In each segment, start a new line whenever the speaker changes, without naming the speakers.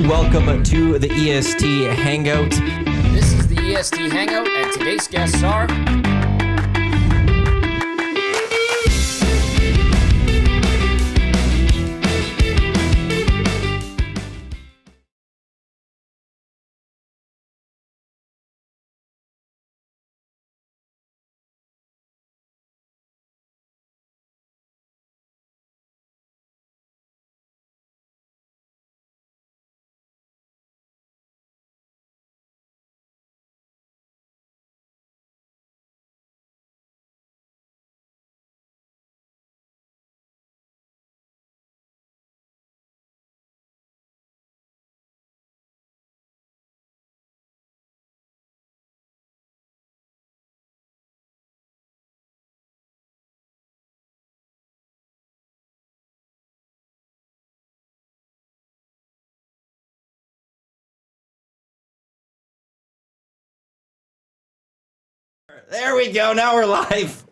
Welcome to the EST Hangout.
This is the EST Hangout, and today's guests are...
There we go. Now we're live.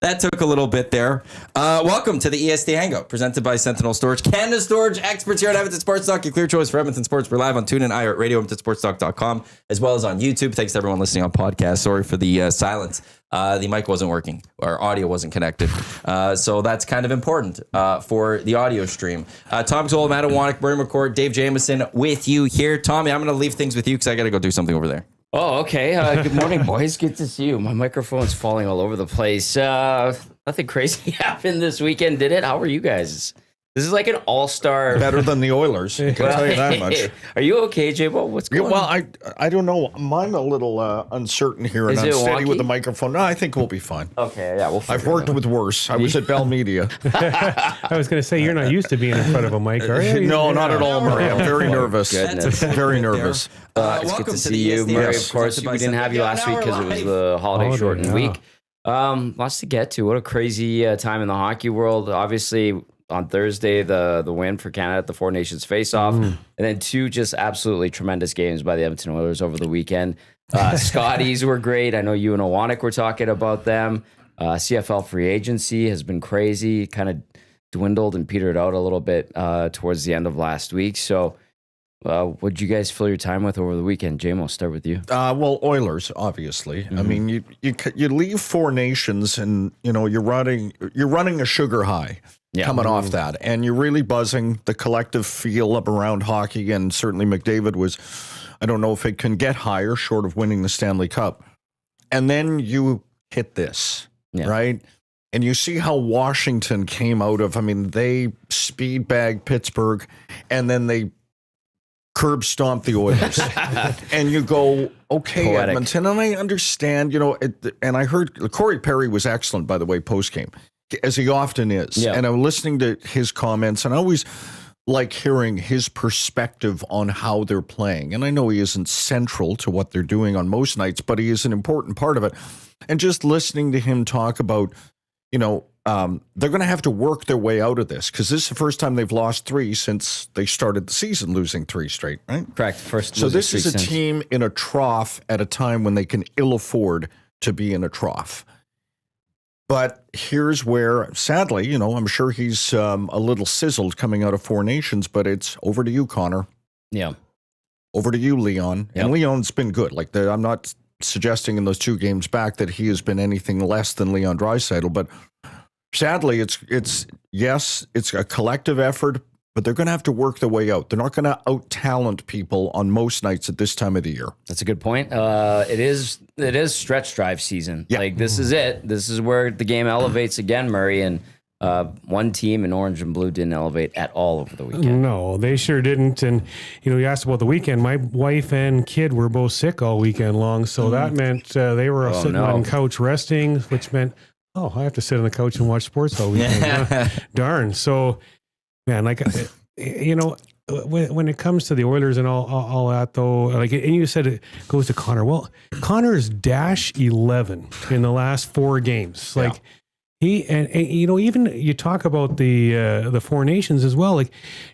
That took a little bit there. Welcome to the EST Hangout, presented by Sentinel Storage. Canada Storage experts here at Edmonton Sports Talk. Your clear choice for Edmonton Sports. We're live on TuneIn, iHeartRadio, EdmontonSportsTalk.com, as well as on YouTube. Thanks to everyone listening on podcast. Sorry for the silence. The mic wasn't working. Our audio wasn't connected. So that's kind of important for the audio stream. Tom Gazzola, Iwanyk, Murray McCourt, Dave Jamieson with you here. Tommy, I'm going to leave things with you because I got to go do something over there.
Oh, okay. Good morning, boys. Good to see you. My microphone's falling all over the place. Nothing crazy happened this weekend, did it? How are you guys? This is like an all-star.
Better than the Oilers, I can tell you that much.
Are you okay, J-Bo? What's going on?
Well, I don't know. I'm a little uncertain here, and
Is
I'm
it
steady
wonky?
with the microphone. No, I think we'll be fine.
Okay, yeah, we'll
I've worked with worse. I was at Bell Media.
I was going to say, you're not used to being in front of a mic, are you?
No, not at all, Murray. I'm very nervous.
Goodness.
Very nervous.
It's good to see you, Murray.
Yes.
Of course, we didn't have you last week because it was the holiday shortened week. Lots to get to. What a crazy time in the hockey world. Obviously, on Thursday, the win for Canada at the Four Nations face-off, and then two just absolutely tremendous games by the Edmonton Oilers over the weekend. Scotties were great. I know you and Iwanyk were talking about them. CFL free agency has been crazy, kind of dwindled and petered out a little bit towards the end of last week. So what did you guys fill your time with over the weekend? Jame, I'll start with you.
Well, Oilers, obviously. I mean, you leave Four Nations, and you're running a sugar high. Coming off that, and you're really buzzing the collective feel up around hockey, and certainly McDavid was, I don't know if it can get higher short of winning the Stanley Cup. And then you hit this, right? And you see how Washington came out of, they speed bagged Pittsburgh, and then they curb stomp the Oilers. And you go, okay, poetic. Edmonton, and I understand, and I heard Corey Perry was excellent, by the way, post-game. As he often is. Yeah. And I'm listening to his comments, and I always like hearing his perspective on how they're playing. And I know he isn't central to what they're doing on most nights, but he is an important part of it. And just listening to him talk about, they're going to have to work their way out of this, because this is the first time they've lost three since they started the season, losing three straight, right?
Correct.
So this is a team in a trough at a time when they can ill afford to be in a trough. But here's where, sadly, I'm sure he's a little sizzled coming out of Four Nations, but it's over to you, Connor.
Yeah.
Over to you, Leon.
Yep.
And Leon's been good. I'm not suggesting in those two games back that he has been anything less than Leon Draisaitl, but sadly, it's a collective effort, but they're going to have to work their way out. They're not going to out-talent people on most nights at this time of the year.
That's a good point. It is stretch drive season. Yeah. This is it. This is where the game elevates again, Murray. And one team in orange and blue didn't elevate at all over the weekend.
No, they sure didn't. And, you asked about the weekend. My wife and kid were both sick all weekend long. So that meant they were sitting on couch resting, which meant, I have to sit on the couch and watch sports all weekend. Darn. So, man, when it comes to the Oilers and all that, though, and you said it goes to Connor. Well, Connor's -11 in the last 4 games. He and even you talk about the Four Nations as well.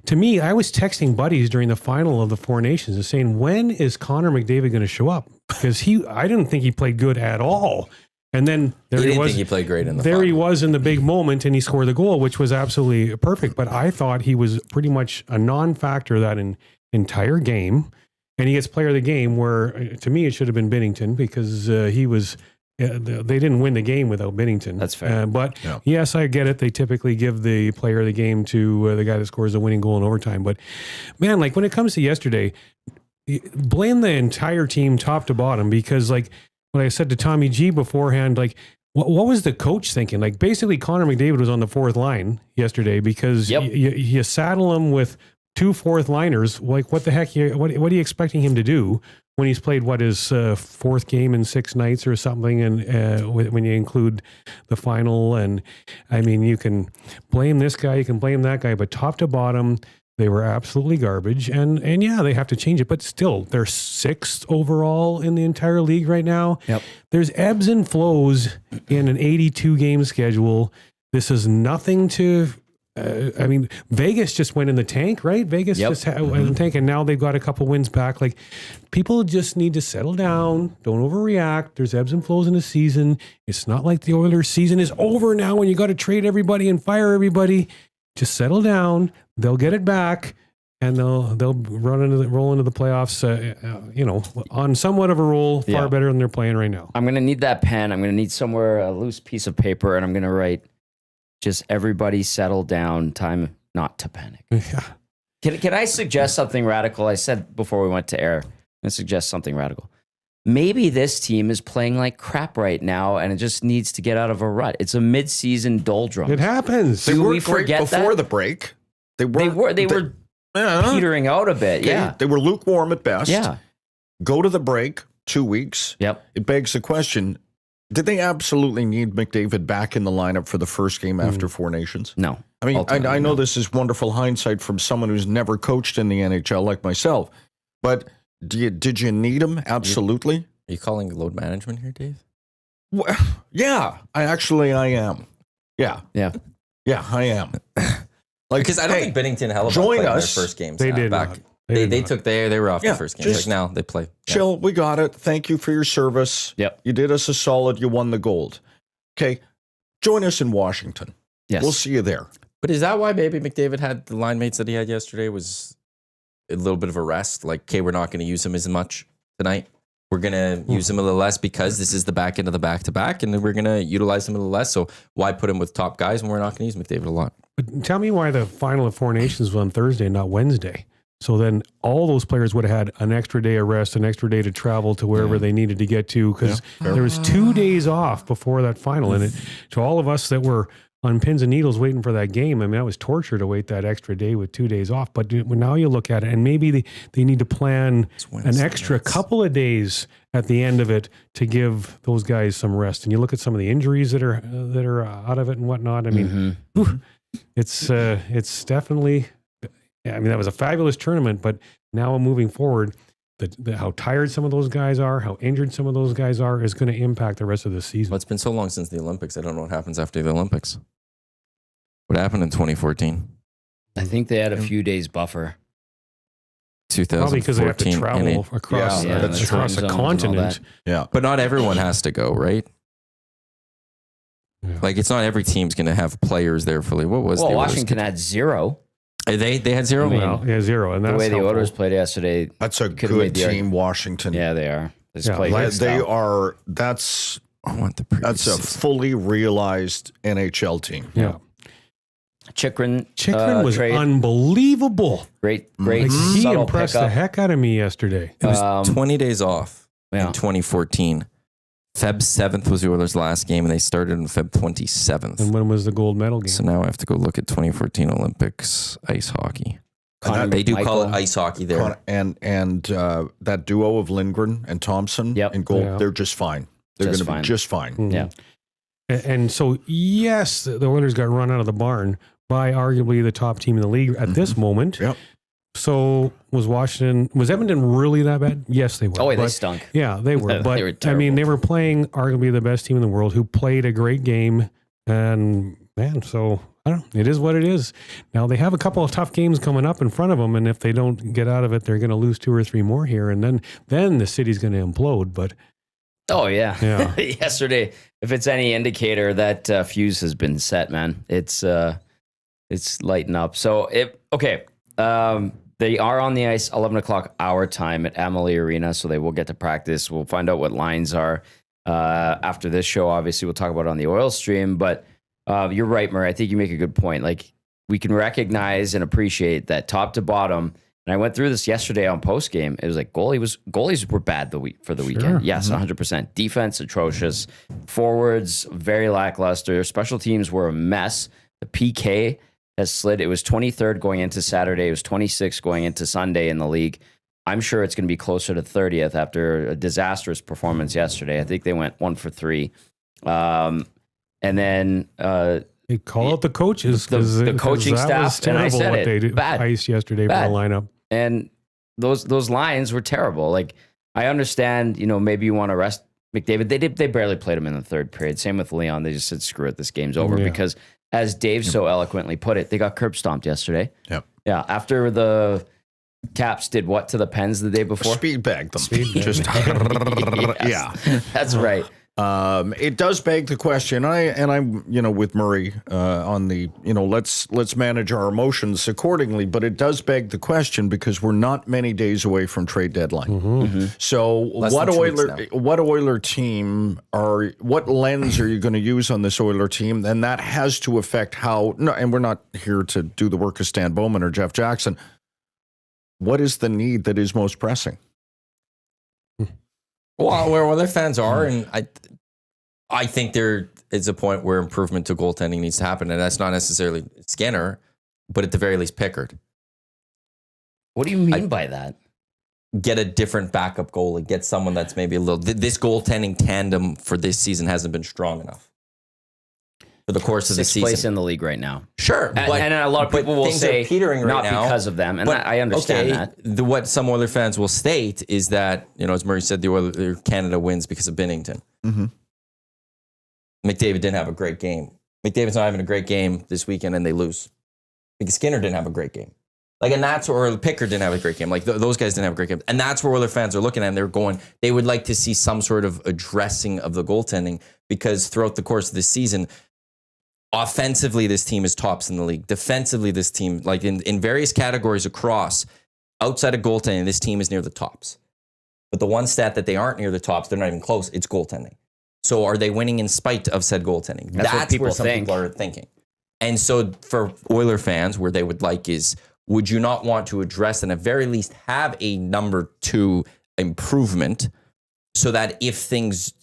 To me, I was texting buddies during the final of the Four Nations and saying, when is Connor McDavid going to show up? Because I didn't think he played good at all. And then
he was. Think he played great in the
there.
final.
He was in the big moment, and he scored the goal, which was absolutely perfect. But I thought he was pretty much a non-factor that entire game, and he gets player of the game, where to me it should have been Binnington, because he was. They didn't win the game without Binnington.
That's fair.
But yes, I get it. They typically give the player of the game to the guy that scores the winning goal in overtime. But man, like when it comes to yesterday, blame the entire team top to bottom, because like what I said to Tommy G beforehand, like what was the coach thinking? Like basically Connor McDavid was on the fourth line yesterday, because you saddle him with 2 fourth liners. Like what the heck? What are you expecting him to do when he's played his fourth game in 6 nights or something, and when you include the final? And I mean, you can blame this guy, you can blame that guy, but top to bottom, they were absolutely garbage. And yeah, they have to change it, but still, they're 6th overall in the entire league right now.
Yep.
There's ebbs and flows in an 82 game schedule. This is nothing to. I mean, Vegas just went in the tank, right? Vegas just went in the tank, and now they've got a couple wins back. Like, people just need to settle down. Don't overreact. There's ebbs and flows in the season. It's not like the Oilers' season is over now when you got to trade everybody and fire everybody. Just settle down. They'll get it back, and they'll roll into the playoffs. On somewhat of a roll, far better than they're playing right now.
I'm gonna need that pen. I'm gonna need somewhere a loose piece of paper, and I'm gonna write. Just everybody settle down. Time not to panic.
Yeah.
Can I suggest something radical? I said before we went to air, I suggest something radical. Maybe this team is playing like crap right now, and it just needs to get out of a rut. It's a mid-season doldrum.
It happens.
They
Do
were
we
great
forget
before
that?
the break. They
were petering out a bit. Yeah.
They were lukewarm at best.
Yeah.
Go to the break, 2 weeks.
Yep.
It begs the question, did they absolutely need McDavid back in the lineup for the first game after 4 Nations?
No.
I mean, I know
no.
this is wonderful hindsight from someone who's never coached in the NHL like myself, but did you need him? Absolutely.
Are you calling load management here, Dave?
Well, yeah, I am. Yeah.
Yeah.
Yeah, I am.
Because I don't think Binnington Hellebuck
join
played
us.
their first games.
They did
back.
not.
They were off the first game.
just
Like now they play.
Chill, we got it. Thank you for your service.
Yep.
You did us a solid. You won the gold. Okay, join us in Washington.
Yes.
We'll see you there.
But is that why maybe McDavid had the line mates that he had yesterday was a little bit of a rest? Like, okay, we're not going to use him as much tonight. We're going to use him a little less because this is the back end of the back-to-back, and then we're going to utilize him a little less. So why put him with top guys when we're not going to use McDavid a lot?
But tell me why the final of 4 Nations was on Thursday, not Wednesday. So then all those players would have had an extra day of rest, an extra day to travel to wherever they needed to get to, because there was 2 days off before that final. And to all of us that were on pins and needles waiting for that game, I mean, that was torture to wait that extra day with 2 days off. But now you look at it, and maybe they need to plan an extra couple of days at the end of it to give those guys some rest. And you look at some of the injuries that are out of it and whatnot. I mean, it's definitely. I mean, that was a fabulous tournament, but now moving forward, how tired some of those guys are, how injured some of those guys are, is going to impact the rest of the season.
Well, it's been so long since the Olympics. I don't know what happens after the Olympics. What happened in 2014?
I think they had a few days buffer.
2014.
Probably because they have to travel across a continent.
Yeah.
But not everyone has to go, right?
Yeah.
Like, it's not every team's going to have players there fully. What was the
Washington had 0.
They had 0?
I mean,
0. And that's
the way the
helpful.
Oilers played yesterday.
That's a
Could've made
good
the
team,
argument.
Washington.
Yeah, they are.
They are. That's
I want the
a fully realized NHL team.
Yeah.
Chikrin
was
trade.
unbelievable.
Great,
Like, he
subtle
impressed
pickup.
the heck out of me yesterday.
It was 20 days off
Yeah.
in 2014. Feb 7th was the Oilers' last game, and they started on Feb 27th.
And when was the gold medal game?
So now I have to go look at 2014 Olympics ice hockey.
Connor
They do call it
McMichael.
ice hockey there.
And that duo of Lindgren and Thompson
Yep.
in goal,
Yeah.
they're just fine. They're going
Just
to be
fine.
just fine.
Mhm.
Yeah.
And so, yes, the Oilers got run out of the barn by arguably the top team in the league at this moment.
Yep.
So was Edmonton really that bad? Yes, they were.
Oh, wait, they
But-
stunk.
Yeah, they were.
They
But
were
I
terrible.
mean, they were playing arguably the best team in the world, who played a great game. And man, so I don't know. It is what it is. Now they have a couple of tough games coming up in front of them, and if they don't get out of it, they're going to lose 2 or 3 more here, and then the city's going to implode. But
Oh, yeah.
Yeah.
Yesterday, if it's any indicator, that fuse has been set, man. It's lighting up. So, They are on the ice 11 o'clock our time at Amalie Arena, so they will get to practice. We'll find out what lines are after this show. Obviously, we'll talk about it on the oil stream, but you're right, Murray. I think you make a good point. Like, we can recognize and appreciate that top to bottom. And I went through this yesterday on post game. It was like goalies were bad for the weekend. Yes, 100%. Defense atrocious. Forwards very lackluster. Special teams were a mess. The PK has slid. It was 23rd going into Saturday. It was 26th going into Sunday in the league. I'm sure it's going to be closer to 30th after a disastrous performance yesterday. I think they went 1 for 3. And then
they call out the coaches.
The coaching staff, and I said
what they did
bad.
Ice yesterday for the lineup.
And those lines were terrible. Like, I understand, maybe you want to rest McDavid. They barely played him in the third period. Same with Leon. They just said, screw it, this game's over. Because as Dave so eloquently put it, they got curb stomped yesterday.
Yep.
Yeah. After the Caps did what to the Pens the day before?
Speed bagged them.
Just
yeah.
That's right.
It does beg the question. I'm with Murray on the let's manage our emotions accordingly. But it does beg the question because we're not many days away from trade deadline. So what Oiler team what lens are you going to use on this Oiler team? And that has to affect how. No, and we're not here to do the work of Stan Bowman or Jeff Jackson. What is the need that is most pressing?
Well, where other fans are, and I think there is a point where improvement to goaltending needs to happen, and that's not necessarily Skinner, but at the very least Pickard.
What do you mean by that?
Get a different backup goalie, get someone that's maybe a little. This goaltending tandem for this season hasn't been strong enough for the course of the season.
6th place in the league right now.
Sure.
And a lot of people will say
petering right
not
now,
because of them. And I understand that.
What some Oiler fans will state is that, as Murray said, the Canada wins because of Binnington.
Mm-hmm.
McDavid didn't have a great game. McDavid's not having a great game this weekend and they lose. Because Skinner didn't have a great game. And that's where Pickard didn't have a great game. Those guys didn't have a great game. And that's where Oiler fans are looking at and they're going, they would like to see some sort of addressing of the goaltending because throughout the course of the season, offensively, this team is tops in the league. Defensively, this team, in various categories across, outside of goaltending, this team is near the tops. But the one stat that they aren't near the tops, they're not even close, it's goaltending. So are they winning in spite of said goaltending? That's where some people are thinking. And so for Oiler fans, where they would like is, would you not want to address and at very least have a number 2 improvement so that if things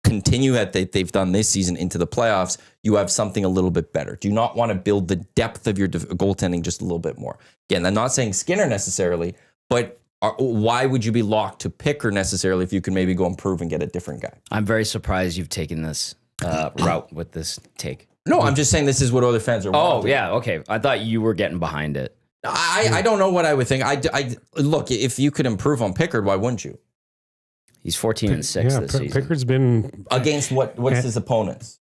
continue that they've done this season into the playoffs, you have something a little bit better? Do you not want to build the depth of your goaltending just a little bit more? Again, I'm not saying Skinner necessarily, but why would you be locked to Pickard necessarily if you can maybe go improve and get a different guy?
I'm very surprised you've taken this route with this take.
No, I'm just saying this is what other fans are wanting.
Oh, yeah, okay. I thought you were getting behind it.
I don't know what I would think. I look, if you could improve on Pickard, why wouldn't you?
He's 14-6 this season.
Pickard's been
against what's his opponents?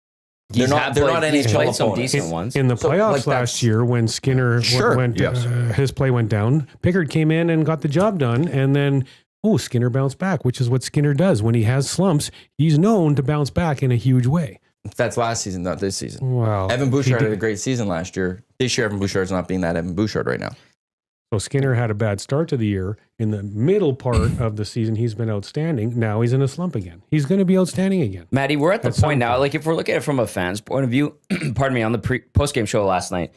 They're not
He's
NHL
played some
opponents.
decent ones.
in the playoffs last year when Skinner his play went down. Pickard came in and got the job done, and then Skinner bounced back, which is what Skinner does when he has slumps. He's known to bounce back in a huge way.
That's last season, not this season.
Wow.
Evan Bouchard had a great season last year. This year, Evan Bouchard's not being that Evan Bouchard right now.
So Skinner had a bad start to the year. In the middle part of the season, he's been outstanding. Now he's in a slump again. He's going to be outstanding again.
Maddie, we're at the point now, if we're looking at it from a fan's point of view, pardon me, on the post-game show last night,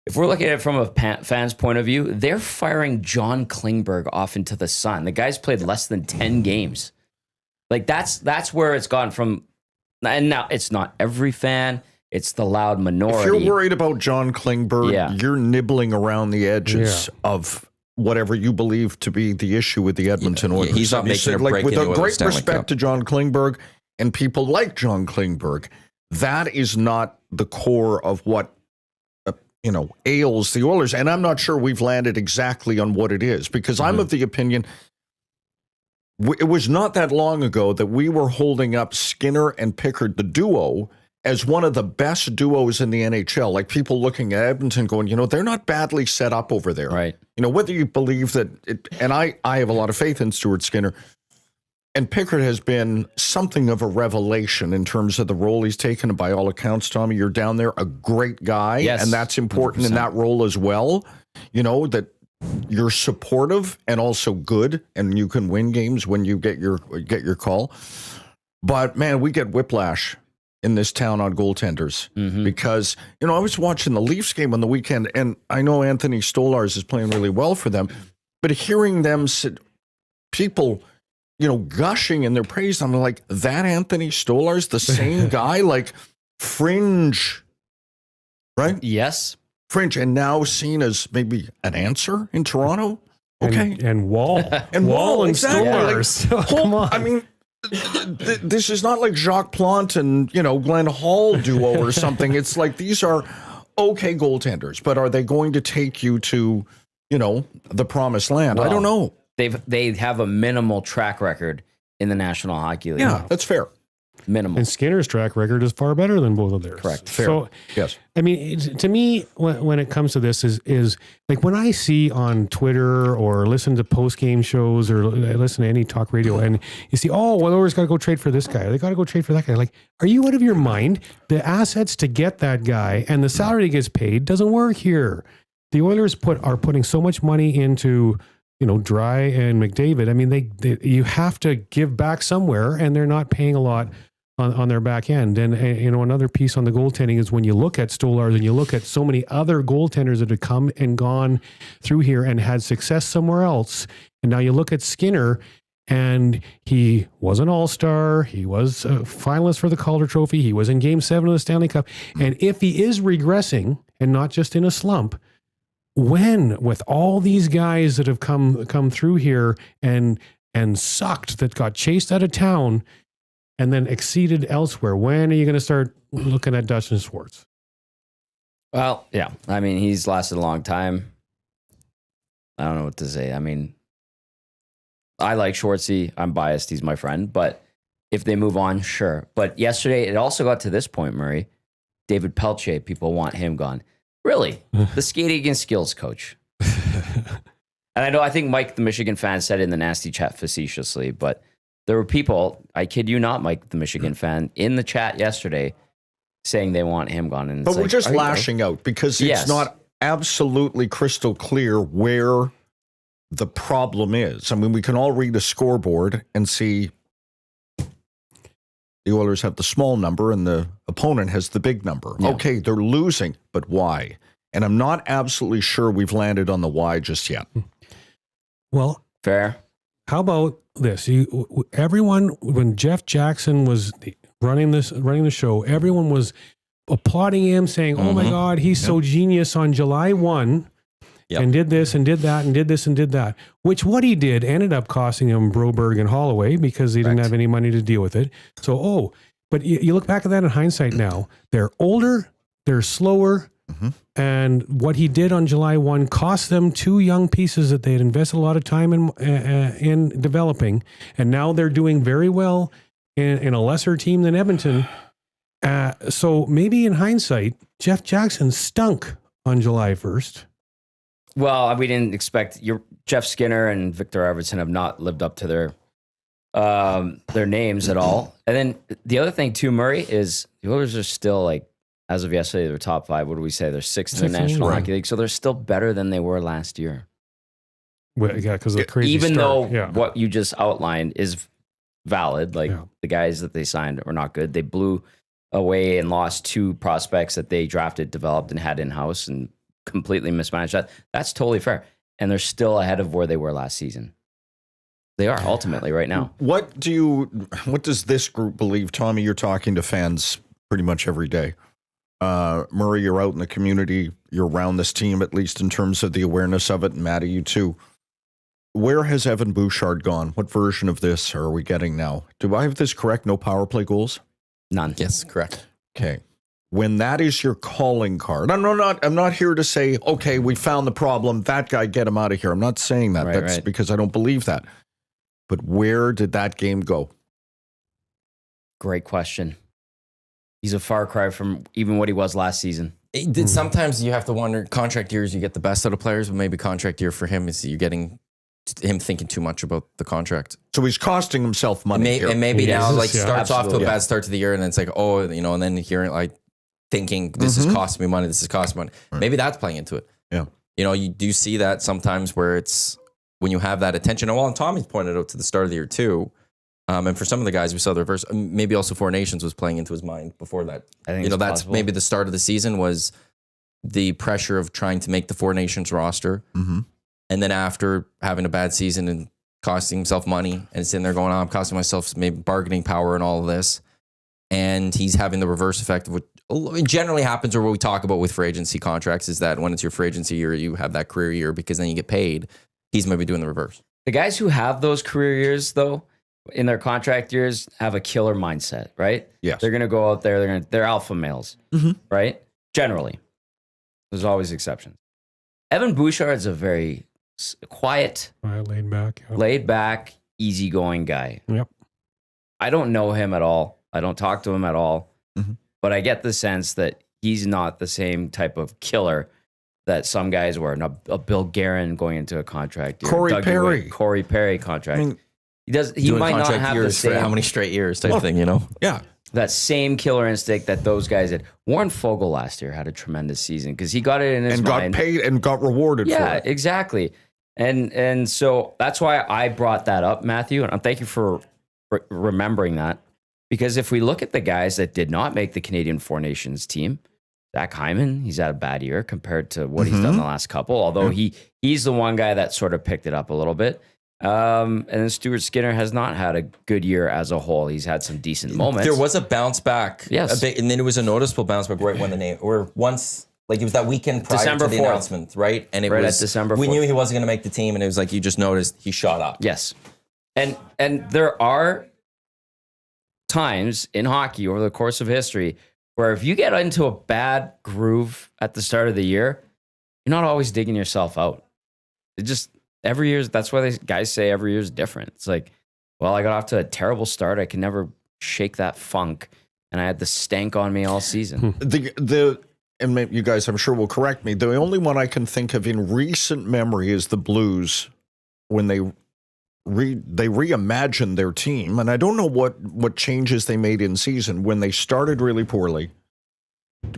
if we're looking at it from a fan's point of view, they're firing John Klingberg off into the sun. The guy's played less than 10 games. That's where it's gone from. And now it's not every fan. It's the loud minority.
If you're worried about John Klingberg, you're nibbling around the edges of whatever you believe to be the issue with the Edmonton Oilers.
He's not making a break
with
in the
a great
Stanley
respect
Cup.
to John Klingberg and people like John Klingberg, that is not the core of what ails the Oilers. And I'm not sure we've landed exactly on what it is because I'm of the opinion it was not that long ago that we were holding up Skinner and Pickard, the duo, as one of the best duos in the NHL. Like people looking at Edmonton going, they're not badly set up over there.
Right.
Whether you believe that and I have a lot of faith in Stuart Skinner, and Pickard has been something of a revelation in terms of the role he's taken. By all accounts, Tommy, you're down there, a great guy.
Yes,
and that's important 100%. In that role as well. That you're supportive and also good, and you can win games when you get your call. But man, we get whiplash in this town on goaltenders because, you know, I was watching the Leafs game on the weekend, and I know Anthony Stolarz is playing really well for them, but hearing them people, you know, gushing in their praise, I'm like, that Anthony Stolarz, the same guy, like fringe, right?
Yes.
Fringe, and now seen as maybe an answer in Toronto. Okay.
And Wall.
And Wall,
and
exactly.
Stolarz.
Like,
Come on.
I mean, this is not like Jacques Plante and, you know, Glenn Hall duo or something. It's like these are okay goaltenders, but are they going to take you to, you know, the promised land?
Well,
I don't know.
They have a minimal track record in the National Hockey League.
Yeah, that's fair.
Minimal.
And Skinner's track record is far better than both of theirs.
Correct.
Fair.
So,
yes.
I mean, to me, when it comes to this, is like when I see on Twitter or listen to post game shows or listen to any talk radio, and you see, oh, well, Oilers got to go trade for this guy. They got to go trade for that guy. Like, are you out of your mind? The assets to get that guy and the salary that gets paid doesn't work here. The Oilers are putting so much money into, you know, Dry and McDavid. I mean, you have to give back somewhere, and they're not paying a lot on their back end. And you know, another piece on the goaltending is when you look at Stolarz and you look at so many other goaltenders that have come and gone through here and had success somewhere else, and now you look at Skinner, and he was an all-star. He was a finalist for the Calder Trophy. He was in Game 7 of the Stanley Cup. And if he is regressing and not just in a slump, when with all these guys that have come through here and sucked, that got chased out of town and then exceeded elsewhere, when are you going to start looking at Dustin Schwartz?
Well, yeah. I mean, he's lasted a long time. I don't know what to say. I mean, I like Schwartzy. I'm biased. He's my friend. But if they move on, sure. But yesterday, it also got to this point, Murray. David Pelche, people want him gone. Really? The skating and skills coach. And I think Mike, the Michigan fan, said in the nasty chat facetiously, but there were people, I kid you not, Mike, the Michigan fan, in the chat yesterday saying they want him gone. And
but we're just lashing out because it's not absolutely crystal clear where the problem is. I mean, we can all read a scoreboard and see the Oilers have the small number and the opponent has the big number. Yeah. Okay, they're losing, but why? And I'm not absolutely sure we've landed on the why just yet.
Well,
fair.
How about this? Everyone, when Jeff Jackson was running the show, everyone was applauding him, saying, "Oh my God, he's so genius on July 1, and did this and did that and did this and did that." Which what he did ended up costing him Broberg and Holloway because he didn't have any money to deal with it. So, but you look back at that in hindsight now, they're older, they're slower. And what he did on July 1 cost them two young pieces that they had invested a lot of time in developing. And now they're doing very well in a lesser team than Edmonton. So maybe in hindsight, Jeff Jackson stunk on July 1st.
Well, we didn't expect Jeff Skinner and Victor Arvidsson have not lived up to their names at all. And then the other thing too, Murray, is the Oilers are still like, as of yesterday, they're top 5. What do we say? They're 6th in the National Hockey League. So they're still better than they were last year.
Well, yeah, because of the crazy
Even
start.
though what you just outlined is valid, like the guys that they signed are not good. They blew away and lost 2 prospects that they drafted, developed, and had in-house and completely mismanaged that. That's totally fair. And they're still ahead of where they were last season. They are ultimately right now.
What does this group believe? Tommy, you're talking to fans pretty much every day. Murray, you're out in the community. You're around this team, at least in terms of the awareness of it. And Matty, you too. Where has Evan Bouchard gone? What version of this are we getting now? Do I have this correct? No power play goals?
None.
Yes, correct.
Okay. When that is your calling card, I'm not here to say, okay, we found the problem. That guy, get him out of here. I'm not saying that. That's because I don't believe that. But where did that game go?
Great question. He's a far cry from even what he was last season.
Sometimes you have to wonder, contract years, you get the best out of players, but maybe contract year for him is you're getting him thinking too much about the contract.
So he's costing himself money here.
And maybe now starts off to a bad start to the year and then it's like, and then hearing like thinking this is costing me money, this is costing money. Right. Maybe that's playing into it.
Yeah.
you do see that sometimes where it's when you have that attention. And Tommy's pointed out to the start of the year too. And for some of the guys, we saw the reverse. Maybe also Four Nations was playing into his mind before that.
I think
that's possible. Maybe the start of the season was the pressure of trying to make the Four Nations roster.
Mm-hmm.
And then after having a bad season and costing himself money and sitting there going, I'm costing myself maybe bargaining power and all of this. And he's having the reverse effect of what generally happens, or what we talk about with free agency contracts, is that when it's your free agency year, you have that career year because then you get paid. He's maybe doing the reverse.
The guys who have those career years, though, in their contract years, have a killer mindset, right?
Yes.
They're going to go out there. They're alpha males, right? Generally. There's always exceptions. Evan Bouchard is a very quiet, laid back, easygoing guy.
Yep.
I don't know him at all. I don't talk to him at all. But I get the sense that he's not the same type of killer that some guys were. A Bill Guerin going into a contract.
Corey
Perry contract. I mean, he might not have the same.
For how many straight years type thing,
Yeah.
That same killer instinct that those guys did. Warren Fogle last year had a tremendous season because he got it in his mind.
And got paid and got rewarded for it.
Yeah, exactly. And so that's why I brought that up, Matthew. And thank you for remembering that. Because if we look at the guys that did not make the Canadian Four Nations team, Zach Hyman, he's had a bad year compared to what he's done the last couple, although he's the one guy that sort of picked it up a little bit. And then Stuart Skinner has not had a good year as a whole. He's had some decent moments.
There was a bounce back.
Yes.
A bit, and then it was a noticeable bounce back right when the name, or once, like it was that weekend prior
December
to the
4th.
announcement, right? And it
Right
was
at December 4th.
We knew he wasn't going to make the team, and it was like you just noticed he shot up.
Yes. And there are times in hockey over the course of history where if you get into a bad groove at the start of the year, you're not always digging yourself out. It just every year, that's why guys say every year is different. It's like, well, I got off to a terrible start. I can never shake that funk. And I had the stank on me all season.
And maybe you guys, I'm sure, will correct me. The only one I can think of in recent memory is the Blues when they reimagined their team. And I don't know what changes they made in season when they started really poorly.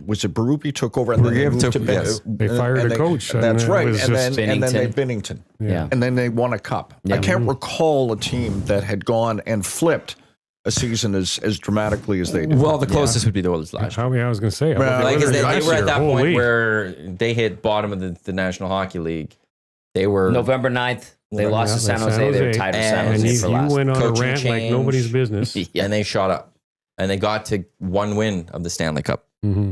Was it Berube took over and then they moved to
they fired a coach.
That's right. And
just
then they Binnington.
Yeah.
And then they won a cup.
Yeah.
I can't recall a team that had gone and flipped a season as dramatically as they did.
Well, the closest would be the Oilers last year.
I was going to say.
Like, they were at that point
Holy.
where they hit bottom of the National Hockey League. They were
November 9th, they lost to San Jose. They were tied with San
And
Jose for
you
last.
went on a
Coaching
rant like
change.
nobody's business.
Yeah.
and they shot up. And they got to one win of the Stanley Cup.
Mm-hmm.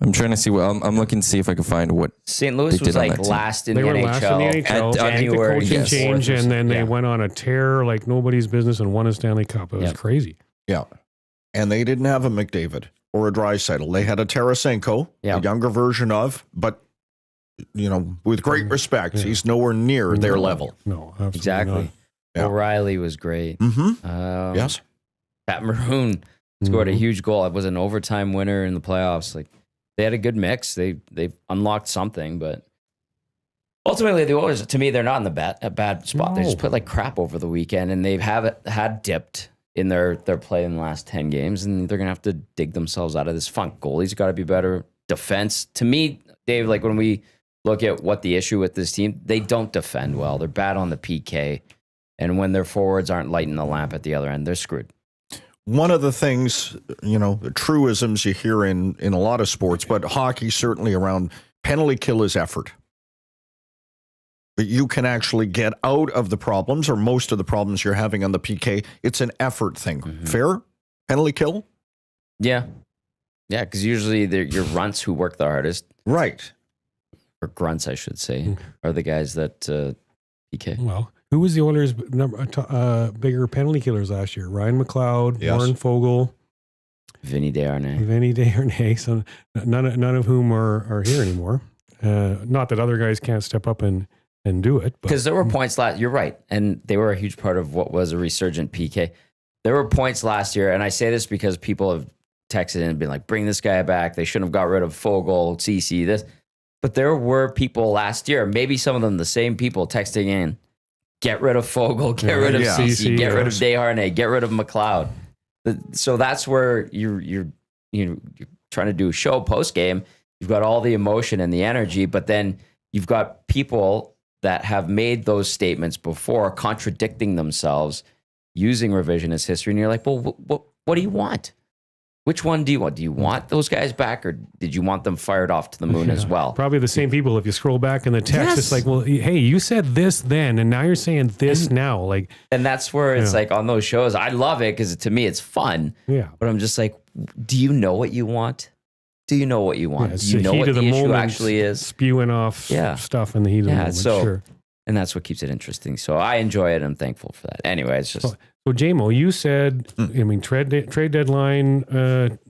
I'm trying to see I'm looking to see if I can find what
St. Louis
they
was
did on
like
that team.
last in
They
the
were
NHL.
last in the NHL.
At
I think the
January,
coaching
yes.
change, and then they
Yeah.
went on a tear like nobody's business and won a Stanley Cup. It was
Yep.
crazy.
Yeah. And they didn't have a McDavid or a Draisaitl. They had a Tarasenko,
Yeah.
a younger version of, but, with great respect, he's nowhere near their level.
No, absolutely
Exactly.
not.
Yeah.
O'Reilly was great.
Mm-hmm. Yes.
Pat Maroon scored a huge goal. It was an overtime winner in the playoffs. Like they had a good mix. They unlocked something, but ultimately the Oilers, to me, they're not in a bad spot. They just put like crap over the weekend, and they've had dipped in their play in the last 10 games, and they're gonna have to dig themselves out of this funk. Goalie's got to be better. Defense, to me, Dave, like when we look at what the issue with this team, they don't defend well. They're bad on the PK, and when their forwards aren't lighting the lamp at the other end, they're screwed.
One of the things, the truisms you hear in a lot of sports, but hockey certainly around penalty kill is effort. But you can actually get out of the problems or most of the problems you're having on the PK. It's an effort thing.
Mm-hmm.
Fair? Penalty kill?
Yeah. Yeah, because usually they're your runts who work the hardest,
Right.
or grunts, I should say, are the guys that PK.
Well, who was the Oilers' bigger penalty killers last year? Ryan McLeod,
Yes.
Warren Fogle,
Vinny Desharnais.
Vinny Desharnais. So none of whom are here anymore. Not that other guys can't step up and do it.
Because there were points you're right, and they were a huge part of what was a resurgent PK. There were points last year, and I say this because people have texted in and been like, bring this guy back. They shouldn't have got rid of Fogle, CC, this. But there were people last year, maybe some of them the same people texting in, get rid of Fogle, get rid of CC, get rid of Desharnais, get rid of McLeod. So that's where you're trying to do show post game. You've got all the emotion and the energy, but then you've got people that have made those statements before, contradicting themselves, using revisionist history. And you're like, well, what do you want? Which one do you want? Do you want those guys back, or did you want them fired off to the moon as well?
Probably the same people. If you scroll back in the text, it's like, well, hey, you said this then, and now you're saying this now. Like,
and that's where it's like on those shows, I love it because to me it's fun.
Yeah.
But I'm just like, do you know what you want? Do you know what you want?
Yeah,
do you know what the issue actually is?
Spewing off stuff in the heat of the moment. Sure.
And that's what keeps it interesting. So I enjoy it. I'm thankful for that. Anyway, it's just.
So JMO, you said, trade deadline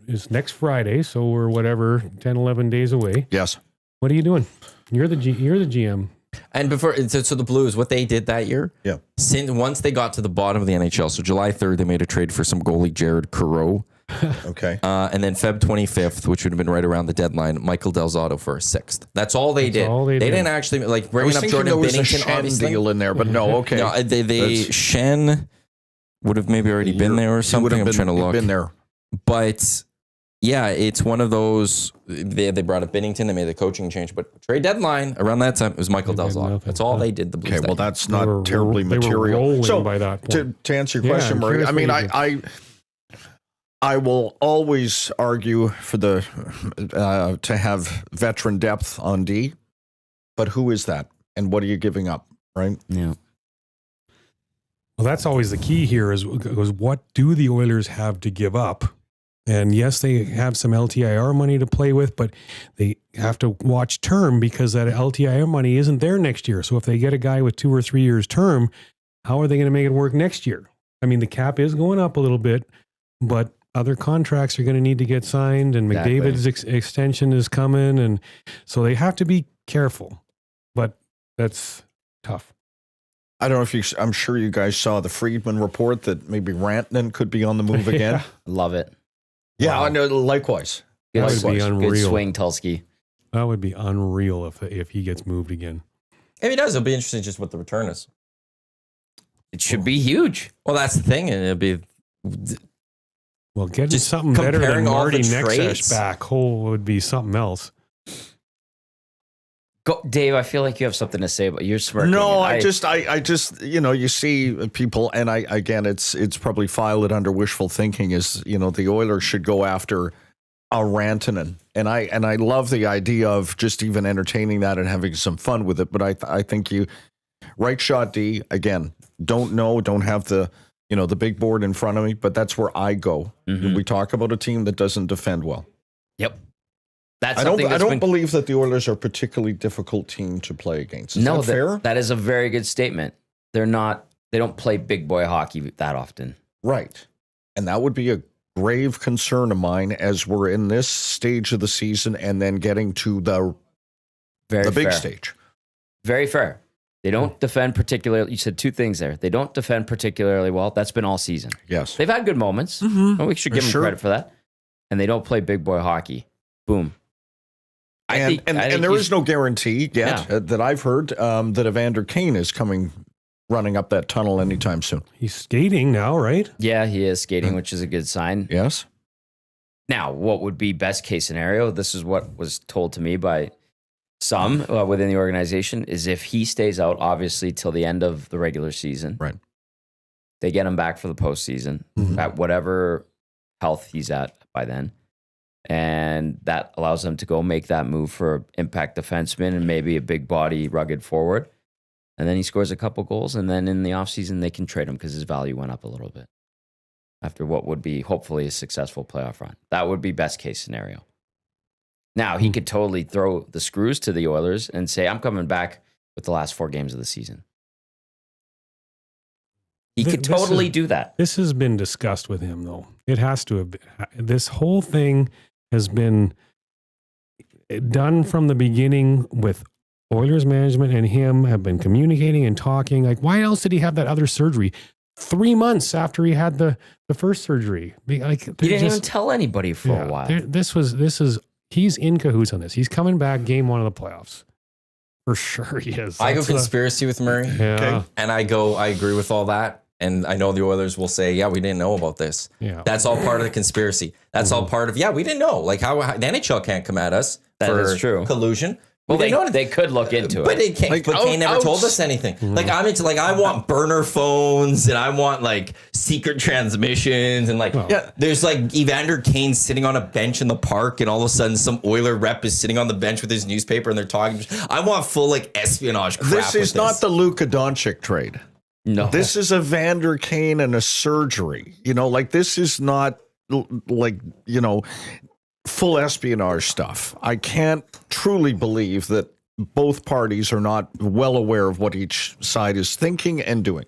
is next Friday, so we're 10, 11 days away.
Yes.
What are you doing? You're the GM.
And before, so the Blues, what they did that year, once they got to the bottom of the NHL, so July 3rd, they made a trade for some goalie, Jared Coreau.
Okay.
And then Feb 25th, which would have been right around the deadline, Michael Del Zotto for a 6th. That's all they did. They didn't actually, like, bringing up Jordan Binnington, obviously.
Deal in there, but no, okay.
No, Shen would have maybe already been there or something. I'm trying to look.
Been there.
But yeah, it's one of those. They brought up Binnington. They made the coaching change, but trade deadline around that time it was Michael Del Zotto. That's all they did. The Blues.
Okay, well, that's not terribly material.
So by that point.
To answer your question, Murray, I mean, I will always argue for to have veteran depth on D, but who is that, and what are you giving up, right?
Yeah.
Well, that's always the key here is what do the Oilers have to give up? And yes, they have some LTIR money to play with, but they have to watch term because that LTIR money isn't there next year. So if they get a guy with 2 or 3 years term, how are they going to make it work next year? I mean, the cap is going up a little bit, but other contracts are going to need to get signed, and McDavid's extension is coming. And so they have to be careful, but that's tough.
I don't know if I'm sure you guys saw the Friedman report that maybe Rantanen could be on the move again.
Love it.
Yeah, wow. I know. Likewise.
That would be unreal.
Good swing, Tulski.
That would be unreal if he gets moved again.
If he does, it'll be interesting just what the return is.
It should be huge.
Well, that's the thing, and it'll be.
Well, getting just something better than Marty Nexus back would be something else.
Go, Dave, I feel like you have something to say, but you're smirking.
No, I just, you see people, and again, it's probably filed under wishful thinking. Is the Oilers should go after a Rantanen, and I love the idea of just even entertaining that and having some fun with it. But I think right shot D again. Don't have the the big board in front of me, but that's where I go. Mm-hmm. We talk about a team that doesn't defend well.
Yep.
I don't believe that the Oilers are a particularly difficult team to play against. Is that fair?
That is a very good statement. They don't play big boy hockey that often.
Right. And that would be a grave concern of mine as we're in this stage of the season and then getting to the big stage.
Very fair. They don't defend particularly. You said two things there. They don't defend particularly well. That's been all season.
Yes.
They've had good moments. Mm-hmm. We should give them credit for that. And they don't play big boy hockey. Boom.
And there is no guarantee yet that I've heard that Evander Kane is running up that tunnel anytime soon.
He's skating now, right?
Yeah, he is skating, which is a good sign.
Yes.
Now, what would be best case scenario? This is what was told to me by some within the organization, is if he stays out, obviously, till the end of the regular season.
Right.
They get him back for the postseason at whatever health he's at by then. And that allows them to go make that move for impact defenseman and maybe a big body, rugged forward. And then he scores a couple goals. And then in the offseason, they can trade him because his value went up a little bit after what would be hopefully a successful playoff run. That would be best case scenario. Now, he could totally throw the screws to the Oilers and say, I'm coming back with the last 4 games of the season. He could totally do that.
This has been discussed with him, though. It has to have been. This whole thing has been done from the beginning with Oilers management and him have been communicating and talking. Like, why else did he have that other surgery 3 months after he had the first surgery? Like,
he didn't even tell anybody for a while. He's in cahoots on this. He's coming back game 1 of the playoffs. For sure he is.
I go conspiracy with Murray.
Yeah.
Okay. And I agree with all that. And I know the Oilers will say, yeah, we didn't know about this.
Yeah.
That's all part of the conspiracy. That's all part of, we didn't know. Like how the NHL can't come at us for collusion.
Well, they could look into it.
But they can't. Like, but Kane never told us anything. Like I want burner phones and I want like secret transmissions and like there's like Evander Kane sitting on a bench in the park and all of a sudden some Oiler rep is sitting on the bench with his newspaper and they're talking. I want full like espionage crap.
This is not the Luka Doncic trade.
No,
this is Evander Kane and a surgery. Like this is not like full espionage stuff. I can't truly believe that both parties are not well aware of what each side is thinking and doing.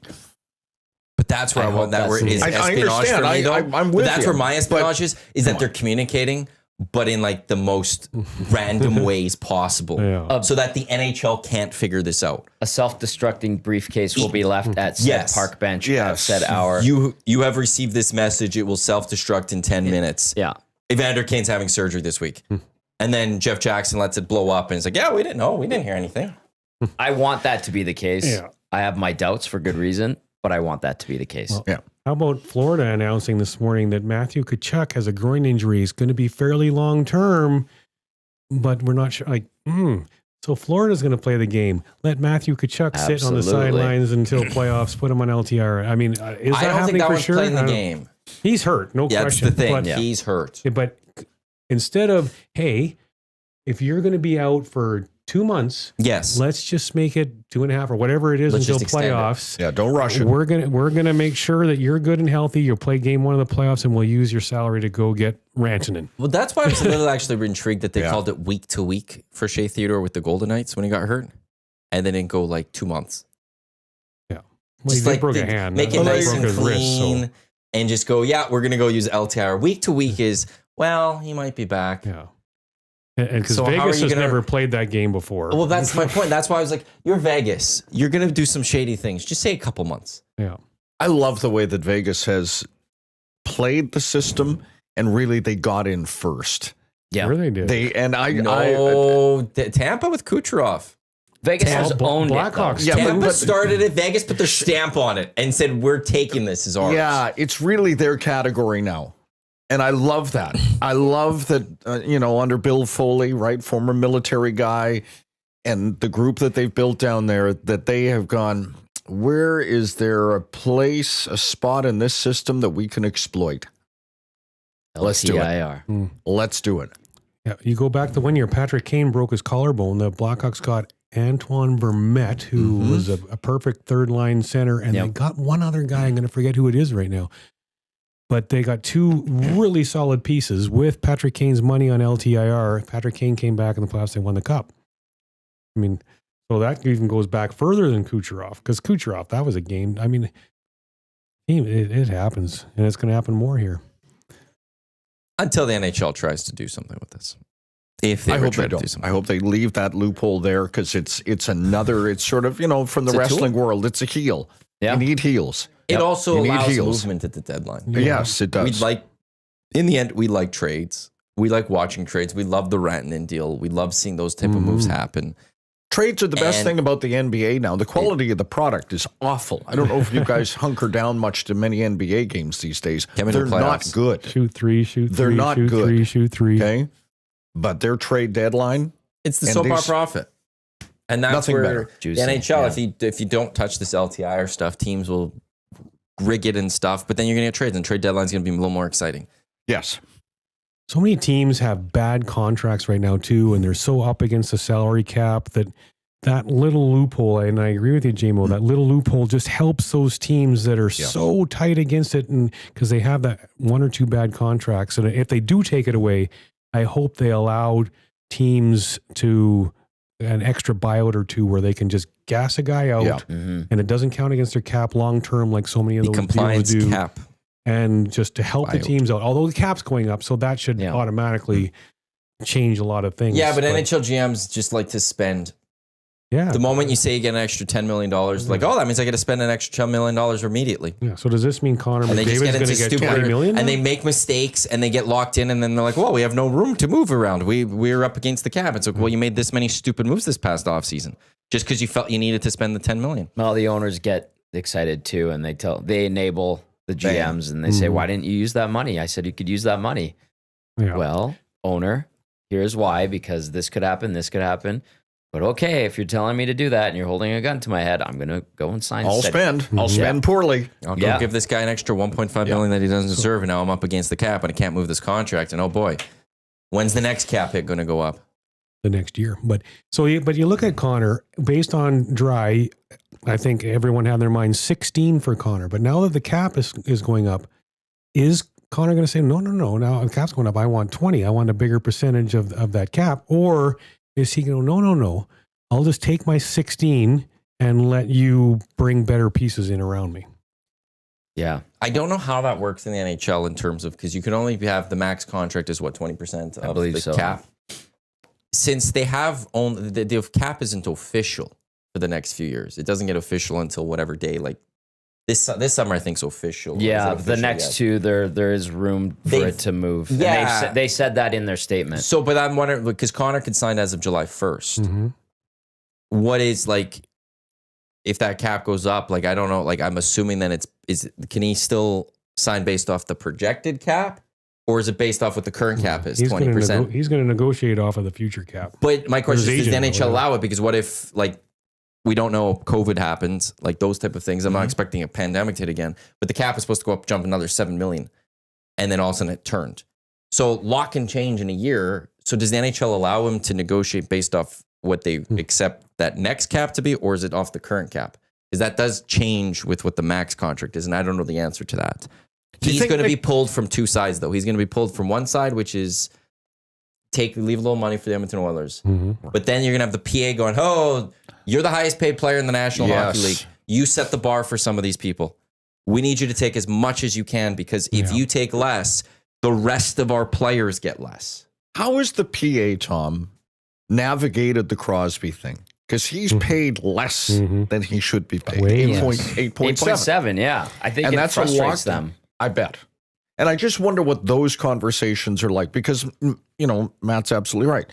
But that's where I want that word is espionage. I understand. For me, though.
I'm with
that's
you.
Where my espionage is that they're communicating, but in like the most random ways possible, so that the NHL can't figure this out.
A self-destructing briefcase will be left at said park bench at said hour.
You have received this message. It will self-destruct in 10 minutes.
Yeah.
Evander Kane's having surgery this week. And then Jeff Jackson lets it blow up and it's like, we didn't know. We didn't hear anything.
I want that to be the case.
Yeah.
I have my doubts for good reason, but I want that to be the case.
Well, how about Florida announcing this morning that Matthew Tkachuk has a groin injury? It's going to be fairly long term, but we're not sure. So Florida's going to play the game. Let Matthew Tkachuk sit on the sidelines until playoffs. Put him on LTIR. I mean, is that happening for sure?
I don't think that one's playing the game.
He's hurt, no question.
That's the thing.
But,
he's hurt.
But instead of, hey, if you're going to be out for 2 months, let's just make it 2.5 or whatever it is until playoffs.
Yeah, don't rush it.
We're gonna make sure that you're good and healthy. You'll play game 1 of the playoffs, and we'll use your salary to go get Rantanen.
Well, that's why I was a little actually intrigued that they called it week to week for Shea Theodore with the Golden Knights when he got hurt, and they didn't go like 2 months.
Yeah, well, he broke a hand.
Make it nice and clean.
Wrist,
and just go, we're going to go use LTIR. Week to week is, he might be back.
Yeah. And because Vegas has never played that game before.
Well, that's my point. That's why I was like, you're Vegas. You're going to do some shady things. Just say a couple months.
Yeah.
I love the way that Vegas has played the system and really they got in first.
Yeah.
Sure they did.
Tampa with Kucherov.
Vegas has owned
Blackhawks.
it.
Tampa started it. Vegas put their stamp on it and said, we're taking this as ours.
Yeah, it's really their category now. And I love that. I love that, under Bill Foley, right, former military guy, and the group that they've built down there, that they have gone, where is there a spot in this system that we can exploit? Let's do it. Let's do it.
Yeah, you go back to 1 year, Patrick Kane broke his collarbone. The Blackhawks got Antoine Vermette, who was a perfect third-line center, and they got one other guy. I'm going to forget who it is right now. But they got 2 really solid pieces with Patrick Kane's money on LTIR. Patrick Kane came back in the playoffs. They won the cup. I mean, so that even goes back further than Kucherov, because Kucherov, that was a game. I mean, it happens, and it's going to happen more here.
Until the NHL tries to do something with this. If they
I hope
try
they
to do
don't.
something.
I hope they leave that loophole there because it's sort of, from the wrestling world, it's a heel.
Yeah.
You need heels.
It also
You need
allows
heels.
movement at the deadline.
Yes, it does.
In the end, we like trades. We like watching trades. We love the Rantanen deal. We love seeing those type of moves happen.
Trades are the best thing about the NBA now. The quality of the product is awful. I don't know if you guys hunker down much to many NBA games these days. They're not good.
Shoot 3, shoot 3.
They're not
shoot
good.
3, shoot 3.
Okay? But their trade deadline.
It's the soap opera profit. And that's
Nothing
where
better.
the NHL, if you don't touch this LTIR stuff, teams will rig it and stuff, but then you're going to get trades, and trade deadline's going to be a little more exciting.
Yes.
So many teams have bad contracts right now too, and they're so up against the salary cap that little loophole, and I agree with you, JMO, that little loophole just helps those teams that are so tight against it, and because they have that 1 or 2 bad contracts. And if they do take it away, I hope they allowed teams to an extra buyout or 2 where they can just gas a guy out and it doesn't count against their cap long term like so many of those
compliance
deals do.
Cap.
And just to help the teams out, although the cap's going up, so that should automatically change a lot of things.
Yeah, but NHL GMs just like to spend.
Yeah.
The moment you say you get an extra $10 million, like, that means I got to spend an extra $10 million immediately.
Yeah. So does this mean Connor
and
McDavid's going to get $20 million?
And they make mistakes and they get locked in, and then they're like, well, we have no room to move around. We're up against the cap. It's like, well, you made this many stupid moves this past offseason just because you felt you needed to spend the $10 million.
Well, the owners get excited too, and they enable the GMs and they say, why didn't you use that money? I said, you could use that money. Yeah. Well, owner, here's why, because this could happen. But okay, if you're telling me to do that and you're holding a gun to my head, I'm going to go and sign.
I'll spend poorly.
I'll go give this guy an extra $1.5 million that he doesn't deserve. And now I'm up against the cap and I can't move this contract. And oh boy, when's the next cap hit going to go up?
The next year. But you look at Connor based on dry. I think everyone had in their mind 16 for Connor. But now that the cap is going up, is Connor going to say, no, now the cap's going up, I want 20. I want a bigger percentage of that cap. Or is he going to go, no, I'll just take my 16 and let you bring better pieces in around me?
Yeah. I don't know how that works in the NHL in terms of, because you can only have the max contract is what, 20% of the cap? Since they have only, the cap isn't official for the next few years. It doesn't get official until whatever day, like this summer, I think is official.
Yeah, the next two, there is room for it to move.
Yeah.
And they said that in their statement.
So, but I'm wondering, because Connor could sign as of July 1st. Mm-hmm. What is, like, if that cap goes up, like, I don't know, like, I'm assuming then can he still sign based off the projected cap? Or is it based off what the current cap is, 20%?
He's going to negotiate off of the future cap.
But my question is, does the NHL allow it? Because what if, like, we don't know if COVID happens, like those type of things. I'm not expecting a pandemic to hit again. But the cap is supposed to jump another 7 million. And then all of a sudden it turned. So lock can change in a year. So does the NHL allow him to negotiate based off what they accept that next cap to be? Or is it off the current cap? Because that does change with what the max contract is. And I don't know the answer to that. He's going to be pulled from two sides, though. He's going to be pulled from one side, which is leave a little money for the Edmonton Oilers. Mm-hmm. But then you're going to have the PA going, oh, you're the highest paid player in the National Hockey League. You set the bar for some of these people. We need you to take as much as you can, because if you take less, the rest of our players get less.
How is the PA, Tom, navigated the Crosby thing? Because he's paid less than he should be paid.
8.7, yeah. I think it frustrates them.
I bet. And I just wonder what those conversations are like, because, Matt's absolutely right.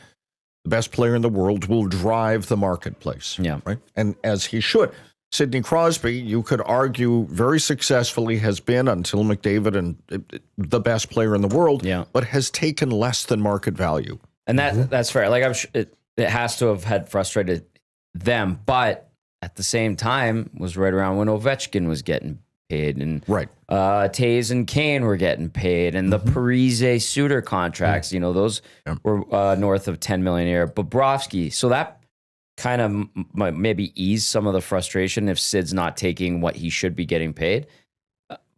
The best player in the world will drive the marketplace. Yeah. Right. And as he should. Sidney Crosby, you could argue very successfully has been, until McDavid, and the best player in the world, but has taken less than market value.
And that's fair. Like, I'm sure it has to have had frustrated them, but at the same time was right around when Ovechkin was getting paid, and Taves and Kane were getting paid, and the Parise Suter contracts, those were north of 10 million a year. Bobrovsky, so that kind of might maybe ease some of the frustration if Sid's not taking what he should be getting paid.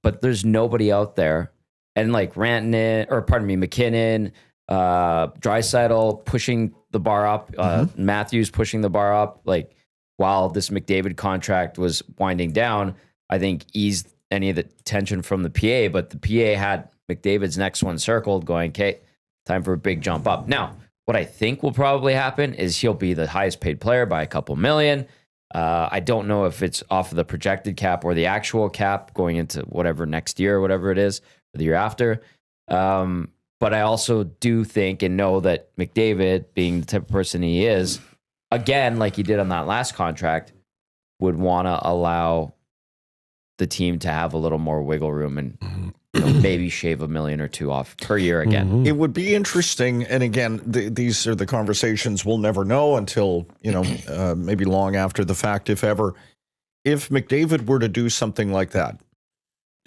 But there's nobody out there, and like McKinnon, Draisaitl pushing the bar up, Matthews pushing the bar up, like, while this McDavid contract was winding down, I think eased any of the tension from the PA, but the PA had McDavid's next one circled, going, okay, time for a big jump up. Now, what I think will probably happen is he'll be the highest paid player by a couple million. I don't know if it's off of the projected cap or the actual cap going into whatever next year, whatever it is, or the year after. But I also do think and know that McDavid, being the type of person he is, again, like he did on that last contract, would want to allow the team to have a little more wiggle room and maybe shave $1 million or $2 million off per year again.
It would be interesting. And again, these are the conversations we'll never know until, maybe long after the fact, if ever. If McDavid were to do something like that,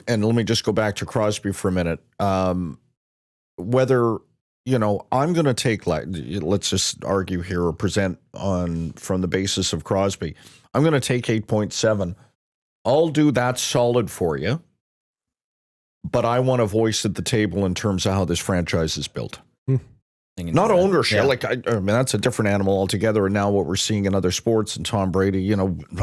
and let me just go back to Crosby for a minute, whether, I'm going to take, let's just argue here or present from the basis of Crosby, I'm going to take 8.7. I'll do that solid for you, but I want a voice at the table in terms of how this franchise is built. Not ownership. Yeah. I mean, that's a different animal altogether. And now what we're seeing in other sports, and Tom Brady,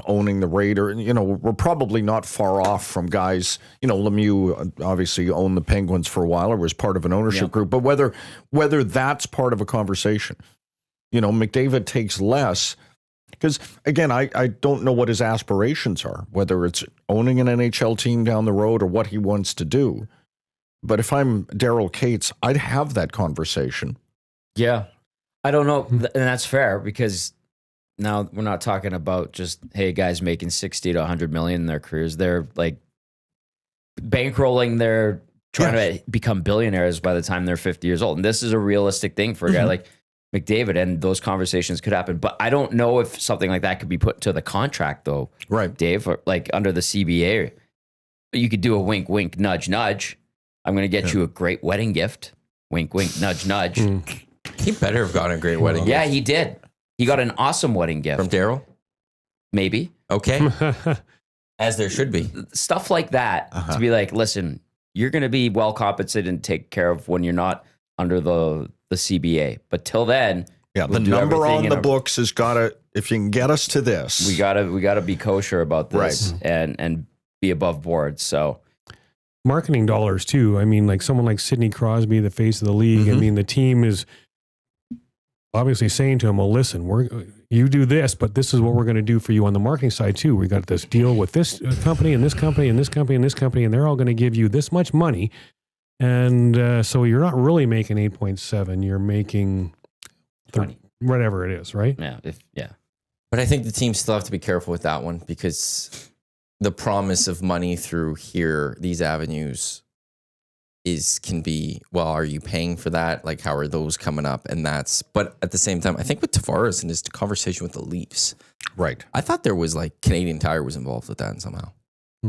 owning the Raider, we're probably not far off from guys, Lemieux obviously owned the Penguins for a while, or was part of an ownership group, but whether that's part of a conversation, McDavid takes less. Because, again, I don't know what his aspirations are, whether it's owning an NHL team down the road or what he wants to do. But if I'm Daryl Cates, I'd have that conversation.
Yeah. I don't know. And that's fair, because Now we're not talking about just, hey, guys making 60 to 100 million in their careers. They're like bankrolling their trying to become billionaires by the time they're 50 years old. And this is a realistic thing for a guy like McDavid, and those conversations could happen. But I don't know if something like that could be put to the contract though.
Right.
Dave, or like under the CBA, you could do a wink, wink, nudge, nudge. I'm going to get you a great wedding gift. Wink, wink, nudge, nudge.
He better have gotten a great wedding gift.
Yeah, he did. He got an awesome wedding gift.
From Daryl?
Maybe.
Okay. As there should be.
Stuff like that to be like, listen, you're going to be well compensated and taken care of when you're not under the CBA. But till then,
the number on the books has got to, if you can get us to this.
We gotta be kosher about this and be above board. So
marketing dollars too. I mean, like someone like Sidney Crosby, the face of the league. I mean, the team is obviously saying to him, well, listen, you do this, but this is what we're going to do for you on the marketing side too. We got this deal with this company and this company and this company and this company, and they're all going to give you this much money. And so you're not really making 8.7, you're making 30, whatever it is, right?
Yeah.
But I think the teams still have to be careful with that one, because the promise of money through these avenues can be, well, are you paying for that? Like, how are those coming up? And but at the same time, I think with Tavares and his conversation with the Leafs,
right?
I thought there was like Canadian Tire was involved with that somehow.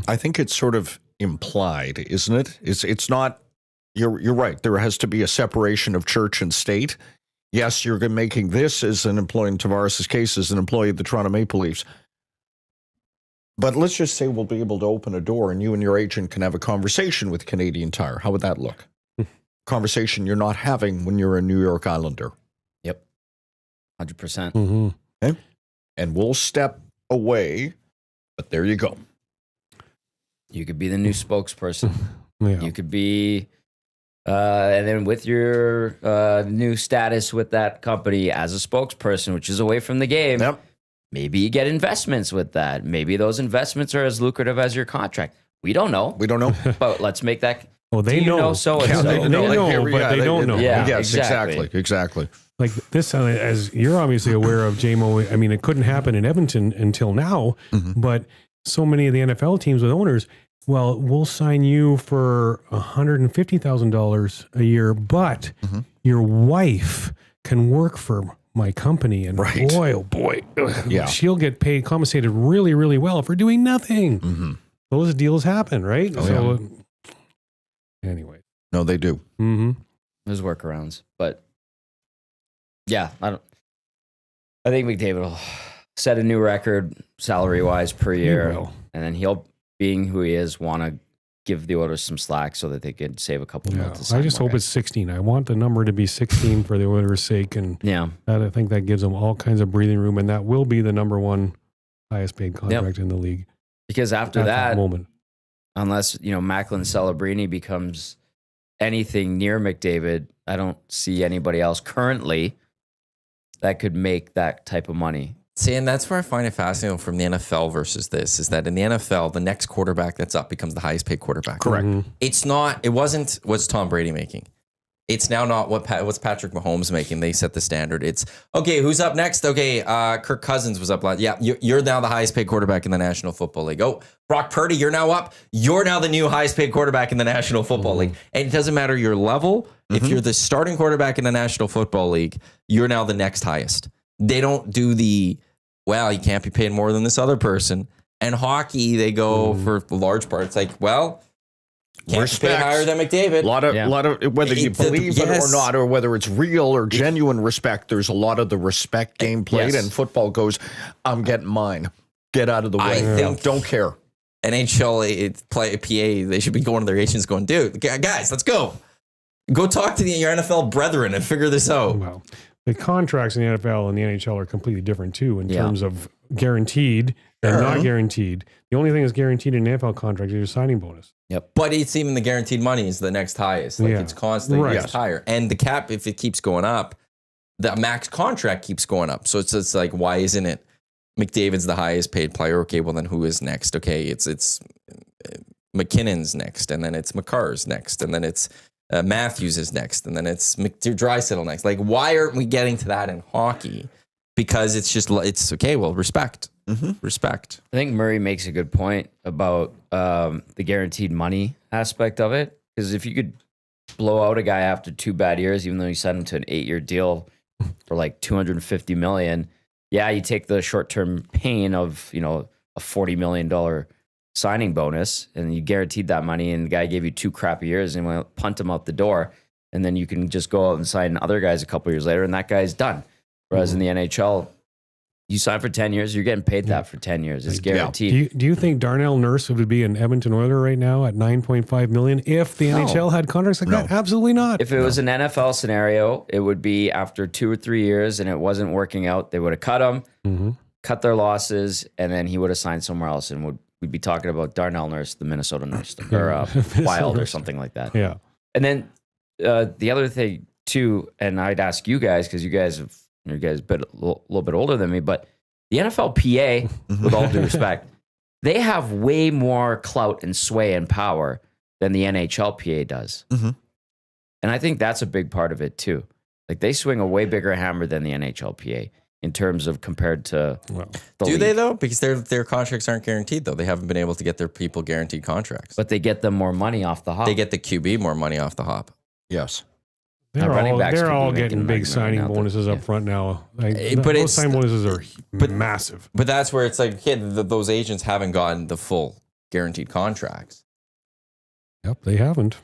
I think it's sort of implied, isn't it? It's not. You're right. There has to be a separation of church and state. Yes, you're making this as an employee in Tavares' case as an employee of the Toronto Maple Leafs. But let's just say we'll be able to open a door and you and your agent can have a conversation with Canadian Tire. How would that look? Conversation you're not having when you're a New York Islander.
Yep. 100%.
Okay? And we'll step away, but there you go.
You could be the new spokesperson.
Yeah.
You could be, and then with your new status with that company as a spokesperson, which is away from the game, maybe you get investments with that. Maybe those investments are as lucrative as your contract. We don't know. But let's make that.
Well, they know.
So
They know, but they don't know.
Yeah,
yes, exactly.
Like this, as you're obviously aware of, JMO, I mean, it couldn't happen in Edmonton until now, but so many of the NFL teams with owners, well, we'll sign you for $150,000 a year, but your wife can work for my company, and boy, oh boy, she'll get paid, compensated really, really well for doing nothing. Those deals happen, right? Anyway.
No, they do.
There's workarounds, but yeah, I think McDavid will set a new record salary-wise per year, and then he'll, being who he is, want to give the Oilers some slack so that they could save a couple minutes.
I just hope it's 16. I want the number to be 16 for the Oilers' sake, and I think that gives them all kinds of breathing room, and that will be the number one highest paid contract in the league.
Because after that moment, unless Macklin Celebrini becomes anything near McDavid, I don't see anybody else currently that could make that type of money.
See, and that's where I find it fascinating from the NFL versus this, is that in the NFL, the next quarterback that's up becomes the highest paid quarterback.
Correct.
What's Tom Brady making? It's now not what's Patrick Mahomes making. They set the standard. It's, okay, who's up next? Okay, Kirk Cousins was up last. Yeah, you're now the highest paid quarterback in the National Football League. Oh, Brock Purdy, you're now up. You're now the new highest paid quarterback in the National Football League. And it doesn't matter your level. If you're the starting quarterback in the National Football League, you're now the next highest. They don't do you can't be paid more than this other person. And hockey, they go for large parts like, can't pay higher than McDavid.
A lot of whether you believe it or not, or whether it's real or genuine respect, there's a lot of the respect game played, and football goes, I'm getting mine. Get out of the way.
I think
don't care.
NHL PA, they should be going to their agents going, dude, guys, let's go. Go talk to your NFL brethren and figure this out.
Well, the contracts in the NFL and the NHL are completely different too in terms of guaranteed and not guaranteed. The only thing that's guaranteed in an NFL contract is your signing bonus.
Yep. But it's even the guaranteed money is the next highest. Like it's constantly gets higher. And the cap, if it keeps going up, the max contract keeps going up. So it's like, why isn't it McDavid's the highest paid player? Okay, well then who is next? Okay, it's McKinnon's next, and then it's McCarr's next, and then it's Matthews is next, and then it's Draisaitl next. Like, why aren't we getting to that in hockey? because it's okay. Well, respect. Respect.
I think Murray makes a good point about the guaranteed money aspect of it. Because if you could blow out a guy after 2 bad years, even though you signed him to an 8-year deal for like $250 million, yeah, you take the short-term pain of, you know, a $40 million signing bonus, and you guaranteed that money, and the guy gave you 2 crappy years and went punt him out the door, and then you can just go out and sign other guys a couple years later, and that guy's done. Whereas in the NHL, you sign for 10 years, you're getting paid that for 10 years. It's guaranteed.
Do you think Darnell Nurse would be an Edmonton Oiler right now at $9.5 million if the NHL had contracts like that? Absolutely not.
If it was an NFL scenario, it would be after 2 or 3 years and it wasn't working out, they would have cut him, cut their losses, and then he would have signed somewhere else, and we'd be talking about Darnell Nurse, the Minnesota Nurse, or Wild or something like that.
Yeah.
And then the other thing too, and I'd ask you guys, because you guys a little bit older than me, but the NFLPA, with all due respect, they have way more clout and sway and power than the NHLPA does. And I think that's a big part of it too. Like, they swing a way bigger hammer than the NHLPA in terms of compared to the league.
They though? Because their contracts aren't guaranteed though. They haven't been able to get their people guaranteed contracts.
But they get them more money off the hop.
They get the QB more money off the hop.
Yes.
They're all getting big signing bonuses up front now. Those signing bonuses are massive.
But that's where it's like, okay, those agents haven't gotten the full guaranteed contracts.
Yep, they haven't.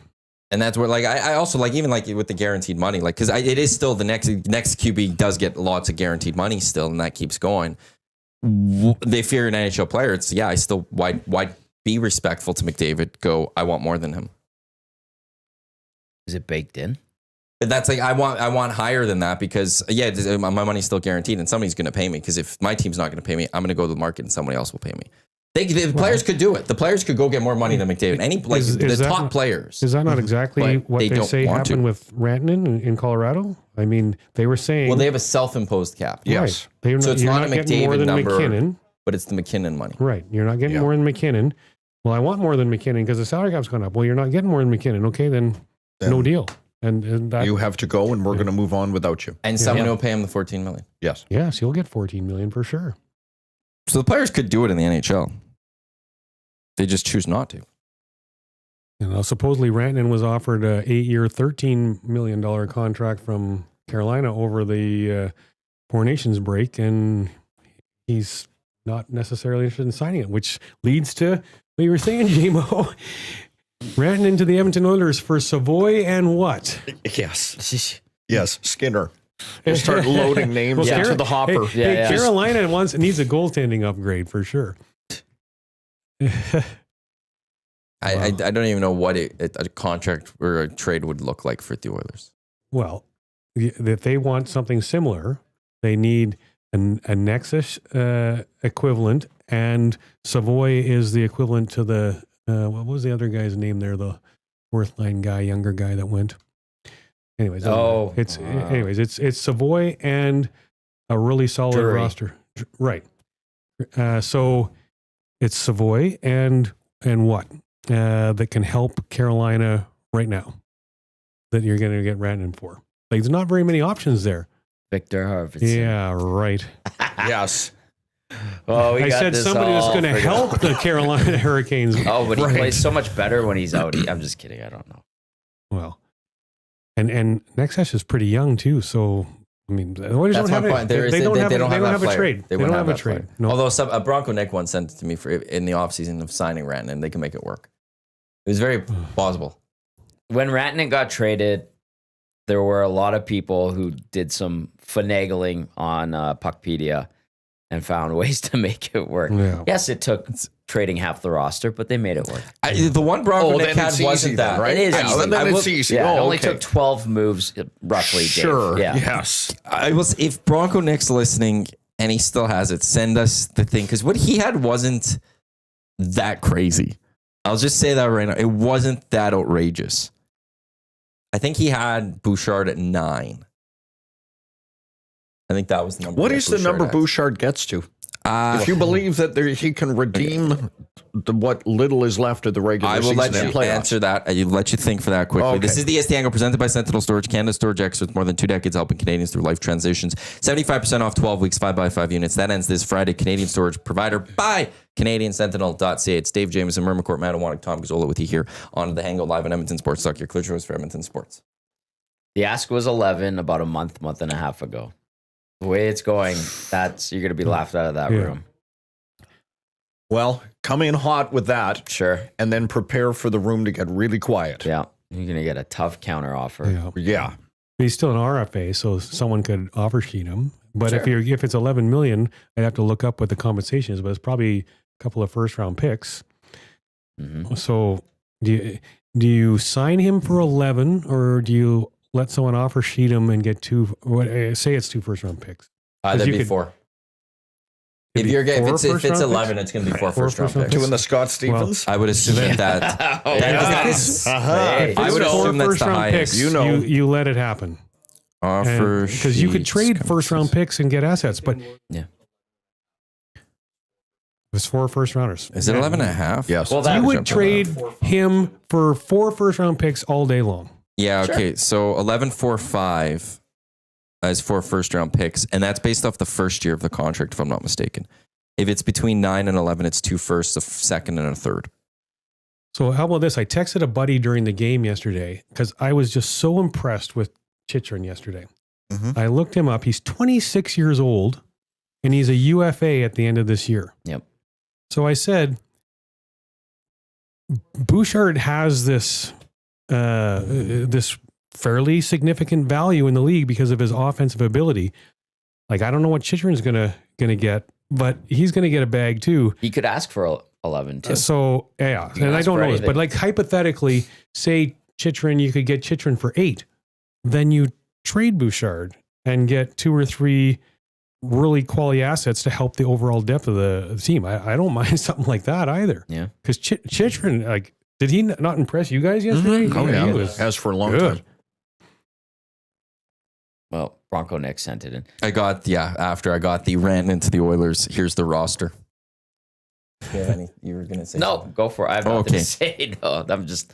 And that's where, like, I also like, even like with the guaranteed money, like, because it is still the next QB does get lots of guaranteed money still, and that keeps going. They fear an NHL player. It's why be respectful to McDavid? Go, I want more than him.
Is it baked in?
That's like, I want higher than that, because my money's still guaranteed and somebody's going to pay me, because if my team's not going to pay me, I'm going to go to the market and somebody else will pay me. The players could do it. The players could go get more money than McDavid. The top players.
Is that not exactly what they say happened with Rantanen in Colorado? I mean, they were saying...
Well, they have a self-imposed cap.
Yes.
Right. So it's not a McDavid number,
McKinnon,
but it's the McKinnon money.
Right. You're not getting more than McKinnon. Well, I want more than McKinnon because the salary cap's gone up. Well, you're not getting more than McKinnon. Okay, then no deal. And that,
you have to go, and we're going to move on without you.
And someone will pay him the $14 million.
Yes.
Yes, he'll get $14 million for sure.
So the players could do it in the NHL. They just choose not to.
You know, supposedly Rantanen was offered an 8-year, $13 million contract from Carolina over the Four Nations break, and he's not necessarily interested in signing it, which leads to what you were saying, J-Mo. Rantanen to the Edmonton Oilers for Savoy and what?
Yes. Yes, Skinner. Just start loading names into the hopper.
Carolina needs a goaltending upgrade for sure.
I don't even know what a contract or a trade would look like for the Oilers.
Well, if they want something similar, they need a Nexus equivalent, and Savoy is the equivalent to the what was the other guy's name there? The fourth line guy, younger guy that went. Anyways, it's Savoy and a really solid roster, right? So it's Savoy and what that can help Carolina right now that you're going to get Rantanen for. Like, there's not very many options there.
Victor Harvison.
Yeah, right.
Yes.
Oh,
I said somebody was going to help the Carolina Hurricanes.
Oh, but he plays so much better when he's out. I'm just kidding. I don't know.
Well, and Nexus is pretty young too. So I mean, the Oilers don't have a trade. They don't have a trade. They don't have a trade. No.
Although Bronco Nick once sent it to me for in the offseason of signing Rantanen, they can make it work. It was very plausible.
When Rantanen got traded, there were a lot of people who did some finagling on Puckpedia and found ways to make it work. Yeah. Yes, it took trading half the roster, but they made it work.
The one Bronco Nick had wasn't that.
Right? It is easy.
Then it's easy.
Yeah, it only took 12 moves, roughly.
Sure.
Dave. Yeah.
Yes.
If Bronco Nick's listening and he still has it, send us the thing, because what he had wasn't that crazy. I'll just say that right now. It wasn't that outrageous. I think he had Bouchard at 9. I think that was the number.
What is the number Bouchard gets to? If you believe that he can redeem what little is left of the regular season,
I will let you answer that. I'll let you think for that quickly.
Okay.
This is the EST Hangout presented by Sentinel Storage, Canada storage experts, more than 2 decades helping Canadians through life transitions. 75% off 12 weeks, 5x5 units. That ends this Friday. Canadian storage provider by CanadianSentinel.ca. It's Dave Jamieson, Murray McCourt, Iwanyk, Tom Gazzola with you here on the Hangout live on Edmonton Sports Talk. Your clear choice for Edmonton Sports.
The ask was 11 about a month and a half ago. The way it's going, you're going to be laughed out of that room.
Well, come in hot with that.
Sure.
And then prepare for the room to get really quiet.
Yeah. You're going to get a tough counter offer.
Yeah.
He's still an RFA, so someone could offer sheet him. But if it's 11 million, I'd have to look up what the compensation is, but it's probably a couple of first round picks. Mm-hmm. So do you sign him for 11 or do you let someone offer sheet him and get say it's 2 first round picks?
That'd be 4. If it's 11, it's going to be 4 first round picks.
2 in the Scott Stevens.
I would assume that. I would assume that's the highest.
Picks, you let it happen.
Offer
because you could trade first round picks and get assets, but it's 4 first rounders.
Is it 11 and a half?
Yes.
Well, you would trade him for 4 first round picks all day long.
Yeah. Okay. So 11.45 as 4 first round picks, and that's based off the first year of the contract, if I'm not mistaken. If it's between 9 and 11, it's 2 firsts, a second, and a third.
So how about this? I texted a buddy during the game yesterday because I was just so impressed with Chychrun yesterday. Mm-hmm. I looked him up. He's 26 years old, and he's a UFA at the end of this year.
Yep.
So I said, Bouchard has this fairly significant value in the league because of his offensive ability. Like, I don't know what Chychrun's gonna get, but he's gonna get a bag too.
He could ask for 11 too.
So yeah, and I don't know this, but like hypothetically, say Chychrun, you could get Chychrun for 8, then you trade Bouchard and get 2 or 3 really quality assets to help the overall depth of the team. I don't mind something like that either.
Yeah,
because Chychrun, like, did he not impress you guys yesterday?
Mm-hmm. Oh yeah, he was, as for a long time.
Well, Bronco Nick sent it in.
After I got the rant into the Oilers, here's the roster. You were going to say something?
Go for it. I have nothing to say. No, this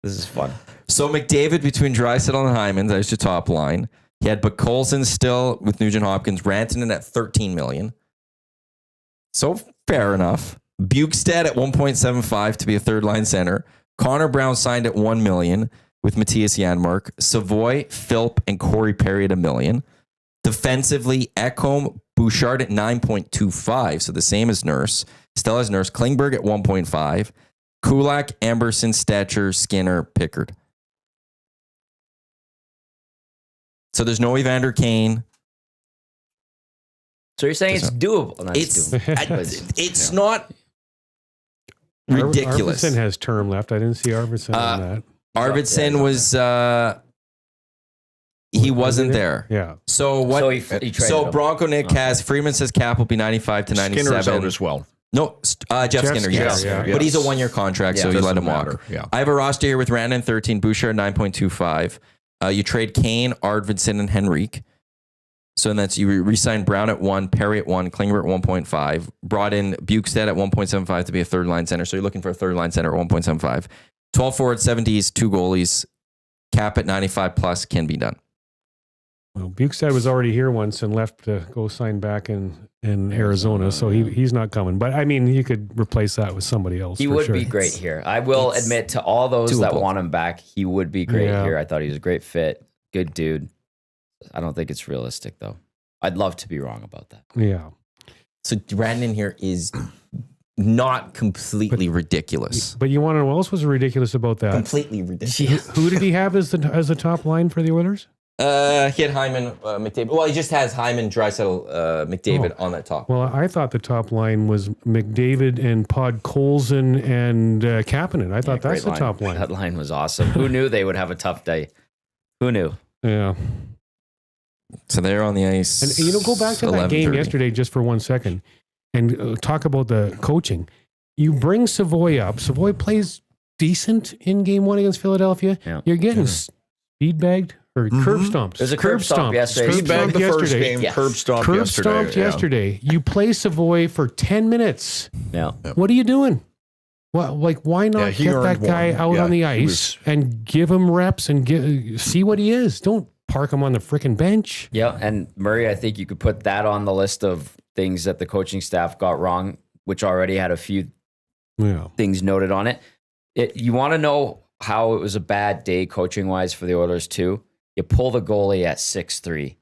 is fun.
So McDavid between Draisaitl and Hyman, that's your top line. He had Colson still with Nugent Hopkins, Rantanen at 13 million. So fair enough. Bukestad at 1.75 to be a third line center. Connor Brown signed at 1 million with Matthias Janmark. Savoy, Philp, and Corey Perry at $1 million. Defensively, Ekholm, Bouchard at 9.25, so the same as Nurse. Still has Nurse. Klingberg at 1.5. Kulak, Amberson, Stetcher, Skinner, Pickard. So there's no Evander Kane.
So you're saying it's doable?
It's not ridiculous.
Arvidsson has term left. I didn't see Arvidsson on that.
Arvidsson was he wasn't there.
Yeah.
So what?
So he traded
so
him.
Bronco Nick has Freeman says cap will be 95 to 97.
Skinner's out as well.
No, Jeff Skinner, yes.
Yeah.
But he's a 1-year contract, so you let him walk.
Matter. Yeah.
I have a roster here with Rantanen 13, Bouchard 9.25. You trade Kane, Arvidsson, and Henrique. So that's you re-signed Brown at 1, Perry at 1, Klinger at 1.5. Brought in Bukestad at 1.75 to be a third line center. So you're looking for a third line center at 1.75. 12 forwards, 70s, 2 goalies. Cap at 95 plus can be done.
Well, Bukestad was already here once and left to go sign back in Arizona, so he's not coming. But I mean, you could replace that with somebody else.
He would be great here. I will admit to all those that want him back, he would be great here. I thought he was a great fit, good dude. I don't think it's realistic though. I'd love to be wrong about that.
Yeah.
So Rantanen here is not completely ridiculous.
But you want to know what else was ridiculous about that?
Completely ridiculous.
Who did he have as the top line for the Oilers?
He had Hyman, McDavid. Well, he just has Hyman, Draisaitl, McDavid on that top.
Well, I thought the top line was McDavid and Podkolzin and Kapanen. I thought that's the top line.
That line was awesome. Who knew they would have a tough day? Who knew?
Yeah.
So they're on the ice.
And go back to that game yesterday just for 1 second and talk about the coaching. You bring Savoy up. Savoy plays decent in game 1 against Philadelphia.
Yeah.
You're getting speed bagged or curb stomped.
There's a curb stomp yesterday.
He bagged the first game,
Yes.
curb stomped
Curb
yesterday.
stomped yesterday. You play Savoy for 10 minutes.
Yeah.
What are you doing? Well, like, why not
he
get that
earned
guy
one.
out
Yeah,
on the
he
ice
was-
and give him reps and see what he is? Don't park him on the freaking bench.
Yeah. And Murray, I think you could put that on the list of things that the coaching staff got wrong, which already had a few things noted on it. You want to know how it was a bad day coaching wise for the Oilers too? You pull the goalie at 6-3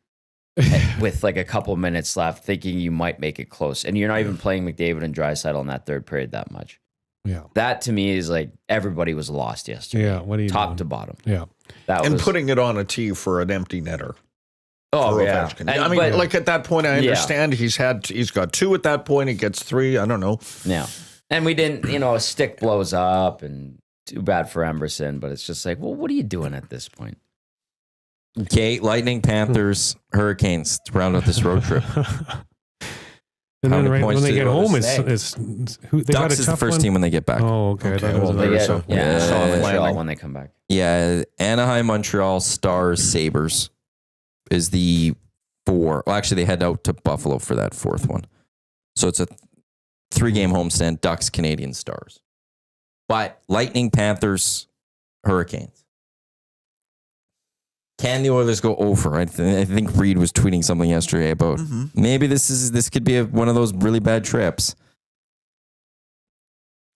with like a couple minutes left, thinking you might make it close, and you're not even playing McDavid and Draisaitl in that third period that much.
Yeah.
That to me is like everybody was lost yesterday.
Yeah. What are you
top
doing?
to bottom.
Yeah.
That
And
was
putting it on a tee for an empty netter.
oh
for
yeah.
Ovechkin. I mean, like at that point, I understand he's got 2 at that point. He gets 3. I don't know.
Yeah. And we didn't, a stick blows up and too bad for Emberson, but it's just like, well, what are you doing at this point?
Okay, Lightning, Panthers, Hurricanes to round out this road trip.
And
How
then
many
right
points
when they
do
get
the
home,
Oilers
it's who they got
Ducks
a
is the
tough
first
one?
team when they get back.
Oh, okay. I thought it was
well,
another
so-
tough one.
Montreal when they come back.
Yeah, Anaheim, Montreal, Stars, Sabres is the 4. Well, actually, they head out to Buffalo for that 4th one. So it's a 3-game homestand, Ducks, Canadians, Stars. But Lightning, Panthers, Hurricanes. Can the Oilers go over? I think Reed was tweeting something yesterday about maybe this could be one of those really bad trips.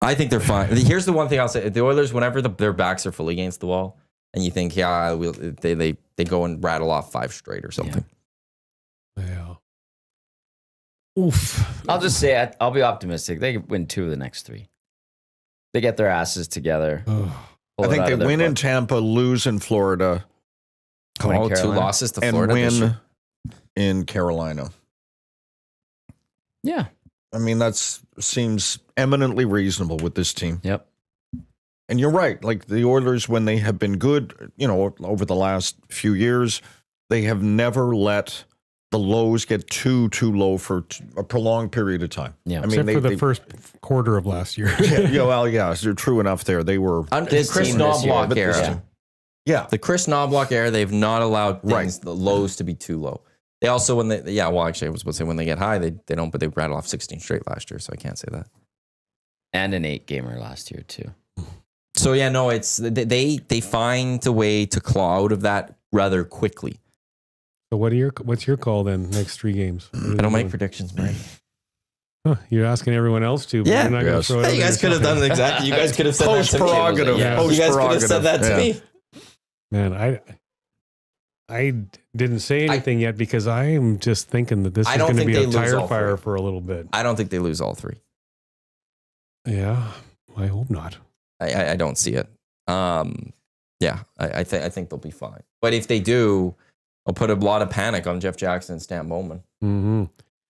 I think they're fine. Here's the one thing I'll say: the Oilers, whenever their backs are fully against the wall, and you think, they go and rattle off 5 straight or something.
Yeah. Oof.
I'll just say, I'll be optimistic. They could win 2 of the next 3. They get their asses together.
Ugh.
pull
I
it
think
out
they
of their
win in
butt.
Tampa, lose in Florida,
Win in
2
Carolina.
losses to
and
Florida. this year.
win in Carolina.
Yeah.
I mean, that seems eminently reasonable with this team.
Yep.
And you're right. Like the Oilers, when they have been good, over the last few years, they have never let the lows get too low for a prolonged period of time.
Yeah.
I mean,
Except for the first quarter of last year.
they're true enough there. They were,
The
This
Chris
team this year,
Knobloch
but this
era.
team.
yeah.
The Chris Knobloch era, they've not allowed the lows to be too low. They also, actually, I was supposed to say when they get high, they don't, but they rattle off 16 straight last year, so I can't say that.
And an 8-gamer last year, too.
So yeah, no, it's they find a way to claw out of that rather quickly.
So what's your call then? Next 3 games.
I don't make predictions, man.
Huh, you're asking everyone else to. But
Yeah.
you're not gonna
Yes.
throw it
Hey,
out
you guys
there
could have
yourself.
done exactly. You guys could have said that to me.
Post-prerogative.
Yeah.
You guys could have said that to me.
Man, I didn't say anything yet because I am just thinking that this
I
is
don't
going to
think
be
they
a
lose
tire
all
fire
3.
for a little bit.
I don't think they lose all 3.
Yeah, I hope not.
I don't see it. I think they'll be fine. But if they do, I'll put a lot of panic on Jeff Jackson and Stan Bowman,
Mm-hmm.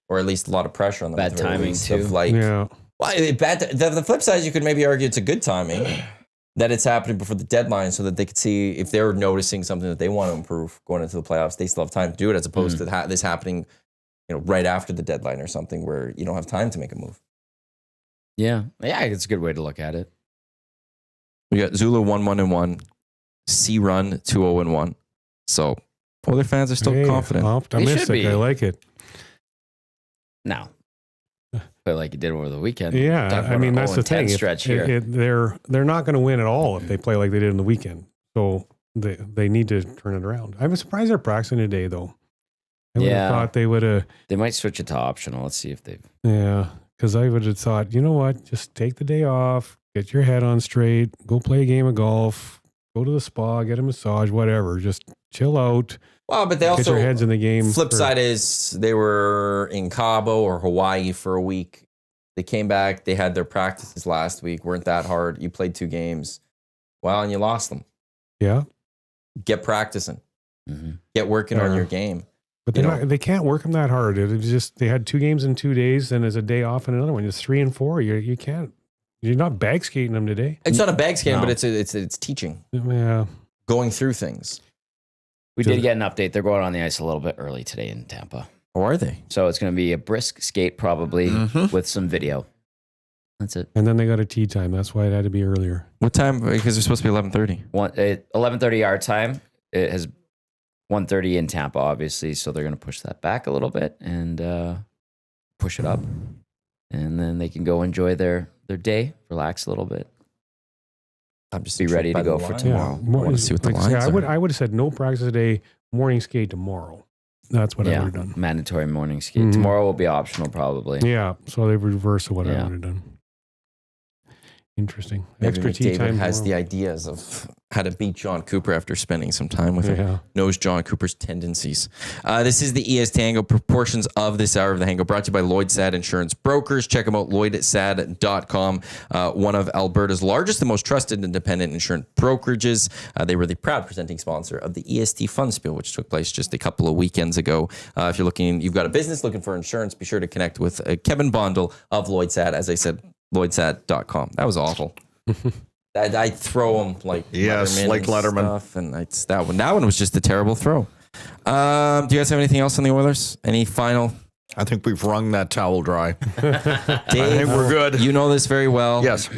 or at least a lot of pressure on them.
Bad
at the very
timing,
least,
too.
of like,
Yeah.
well, the flip side is you could maybe argue it's a good timing that it's happening before the deadline, so that they could see if they're noticing something that they want to improve going into the playoffs. They still have time to do it, as opposed to this happening, right after the deadline or something where you don't have time to make a move.
Yeah. Yeah, it's a good way to look at it.
We got Zula 1-1-1, C Run 2-0-1. So other fans are still confident.
Optimistic.
be.
I like it.
Now, but like you did over the weekend.
Yeah,
Talk
I
about
mean
an
that's the
0-10
thing.
stretch here.
They're not going to win at all if they play like they did in the weekend. So they need to turn it around. I was surprised they're practicing today though. I would have thought they would have.
They might switch it to optional. Let's see if they've.
Yeah, because I would have thought, you know what, just take the day off, get your head on straight, go play a game of golf, go to the spa, get a massage, whatever. Just chill out.
Well, but they
Get
also
your heads in the game.
Flip side is they were in Cabo or Hawaii for a week. They came back. They had their practices last week. Weren't that hard. You played 2 games. Well, and you lost them.
Yeah,
Get practicing.
Mm-hmm.
Get working on your game.
but they can't work them that hard. It was just they had 2 games in 2 days, and there's a day off and another one. It's 3 and 4. You can't. You're not bag skating them today.
It's not a bag game,
No.
but it's teaching,
Yeah.
going through things.
We did get an update. They're going on the ice a little bit early today in Tampa.
Or are they?
So it's going to be a brisk skate probably with some video. That's it.
And then they got a tea time. That's why it had to be earlier.
What time? Because they're supposed to be 11:30.
11:30 our time. It has 1:30 in Tampa, obviously. So they're going to push that back a little bit and push it up. And then they can go enjoy their day, relax a little bit.
I'm just
be ready to go for tomorrow.
I want to see what the lines are.
I would have said no practice today, morning skate tomorrow. That's what I would have done.
Mandatory morning skate. Tomorrow will be optional, probably.
Yeah, so they reverse of what I would have done. Interesting.
Maybe
Extra tea
McDavid
time
has
tomorrow.
the ideas of how to beat John Cooper after spending some time with him. Knows John Cooper's tendencies. This is the EST Hangout. Proportions of this hour of the Hangout brought to you by Lloyd Sad Insurance Brokers. Check them out, lloydsad.com. One of Alberta's largest and most trusted independent insurance brokerages. They were the proud presenting sponsor of the EST Fun Spiel, which took place just a couple of weekends ago. If you've got a business looking for insurance, be sure to connect with Kevin Bondel of Lloyd Sad. As I said, lloydsad.com. That was awful. I throw them like
Letterman.
stuff, and that one was just a terrible throw. Do you guys have anything else on the Oilers? Any final?
I think we've wrung that towel dry.
Dave,
I think we're good.
You know this very well.
Yes.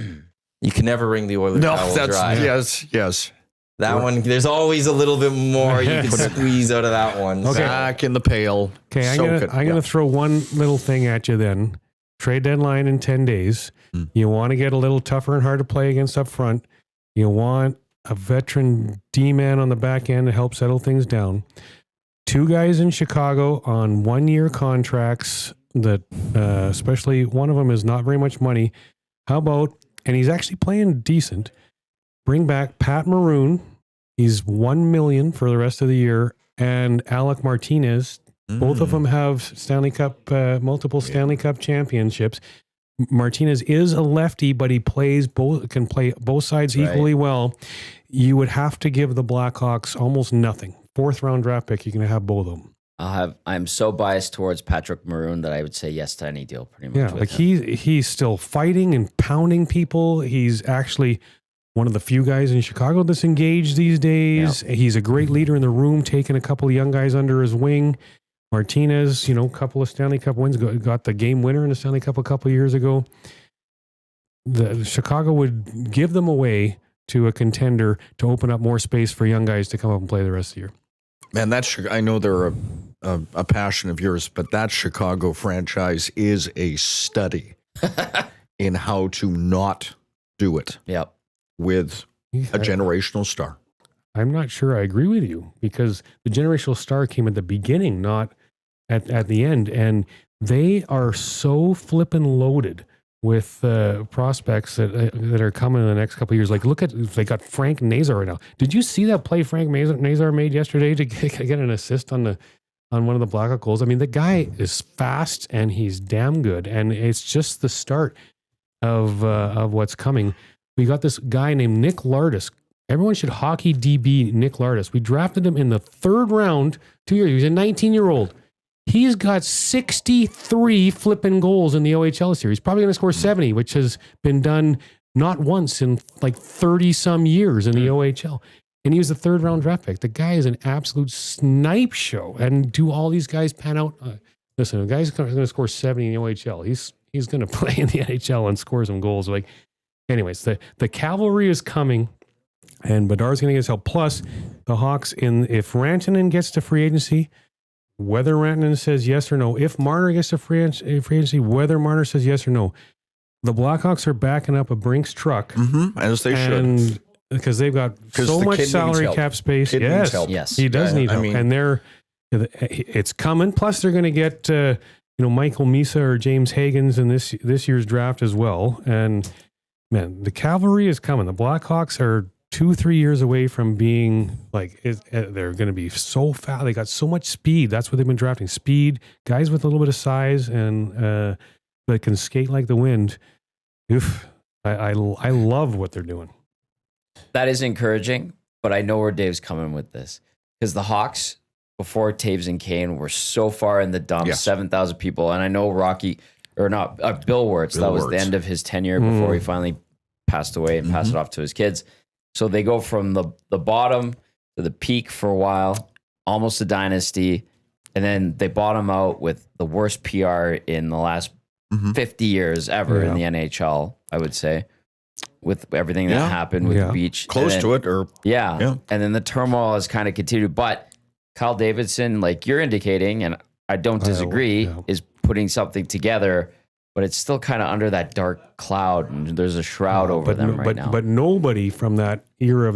You can never wring the Oilers towel dry.
Yes.
That one, there's always a little bit more you can squeeze out of that one.
Okay. Back in the pail.
Okay, I'm gonna throw one little thing at you then. Trade deadline in 10 days. You want to get a little tougher and hard to play against up front. You want a veteran D-man on the back end to help settle things down. 2 guys in Chicago on 1-year contracts that, especially one of them is not very much money. How about, and he's actually playing decent, bring back Pat Maroon. He's $1 million for the rest of the year. And Alec Martinez. Both of them have Stanley Cup, multiple Stanley Cup championships. Martinez is a lefty, but he can play both sides equally well. You would have to give the Blackhawks almost nothing. 4th round draft pick, you can have both of them.
I'm so biased towards Patrick Maroon that I would say yes to any deal pretty much.
Yeah, like he's still fighting and pounding people. He's actually one of the few guys in Chicago that's engaged these days. Yep. He's a great leader in the room, taking a couple of young guys under his wing. Martinez, a couple of Stanley Cup wins, got the game winner in the Stanley Cup a couple of years ago. The Chicago would give them away to a contender to open up more space for young guys to come up and play the rest of the year.
Man, I know they're a passion of yours, but that Chicago franchise is a study in how to not do it.
Yep.
With a generational star.
I'm not sure I agree with you because the generational star came at the beginning, not at the end. And they are so flippin' loaded with prospects that are coming in the next couple of years. Like, they got Frank Nazar right now. Did you see that play Frank Nazar made yesterday to get an assist on one of the Blackhawks goals? I mean, the guy is fast and he's damn good. And it's just the start of what's coming. We got this guy named Nick Lardis. Everyone should hockey DB Nick Lardis. We drafted him in the 3rd round 2 years. He's a 19-year-old. He's got 63 flipping goals in the OHL series. Probably going to score 70, which has been done not once in like 30-some years in the OHL. And he was the 3rd round draft pick. The guy is an absolute snipe show. And do all these guys pan out? Listen, the guy's going to score 70 in the OHL. He's going to play in the NHL and score some goals. Like, anyways, the cavalry is coming. And Bedard's going to get his help. Plus, the Hawks, if Rantanen gets to free agency, whether Rantanen says yes or no, if Marner gets to free agency, whether Marner says yes or no, the Blackhawks are backing up a Brinks truck.
As they should.
Because they've got so much salary cap space.
Yes,
he does need help. And it's coming. Plus, they're going to get Michael Misa or James Higgins in this year's draft as well. And man, the cavalry is coming. The Blackhawks are 2-3 years away from being they're going to be so fast. They got so much speed. That's what they've been drafting. Speed, guys with a little bit of size and that can skate like the wind. Oof. I love what they're doing.
That is encouraging, but I know where Dave's coming with this. Because the Hawks, before Taves and Kane, were so far in the dumps, 7,000 people. And I know Bill Wirtz, that was the end of his tenure before he finally passed away and passed it off to his kids. So they go from the bottom to the peak for a while, almost a dynasty, and then they bottom out with the worst PR in the last 50 years ever in the NHL, I would say, with everything that happened with the beach.
Close to it. And
then the turmoil has kind of continued. But Kyle Davidson, like you're indicating, and I don't disagree, is putting something together, but it's still kind of under that dark cloud, and there's a shroud over them right now.
But nobody from that era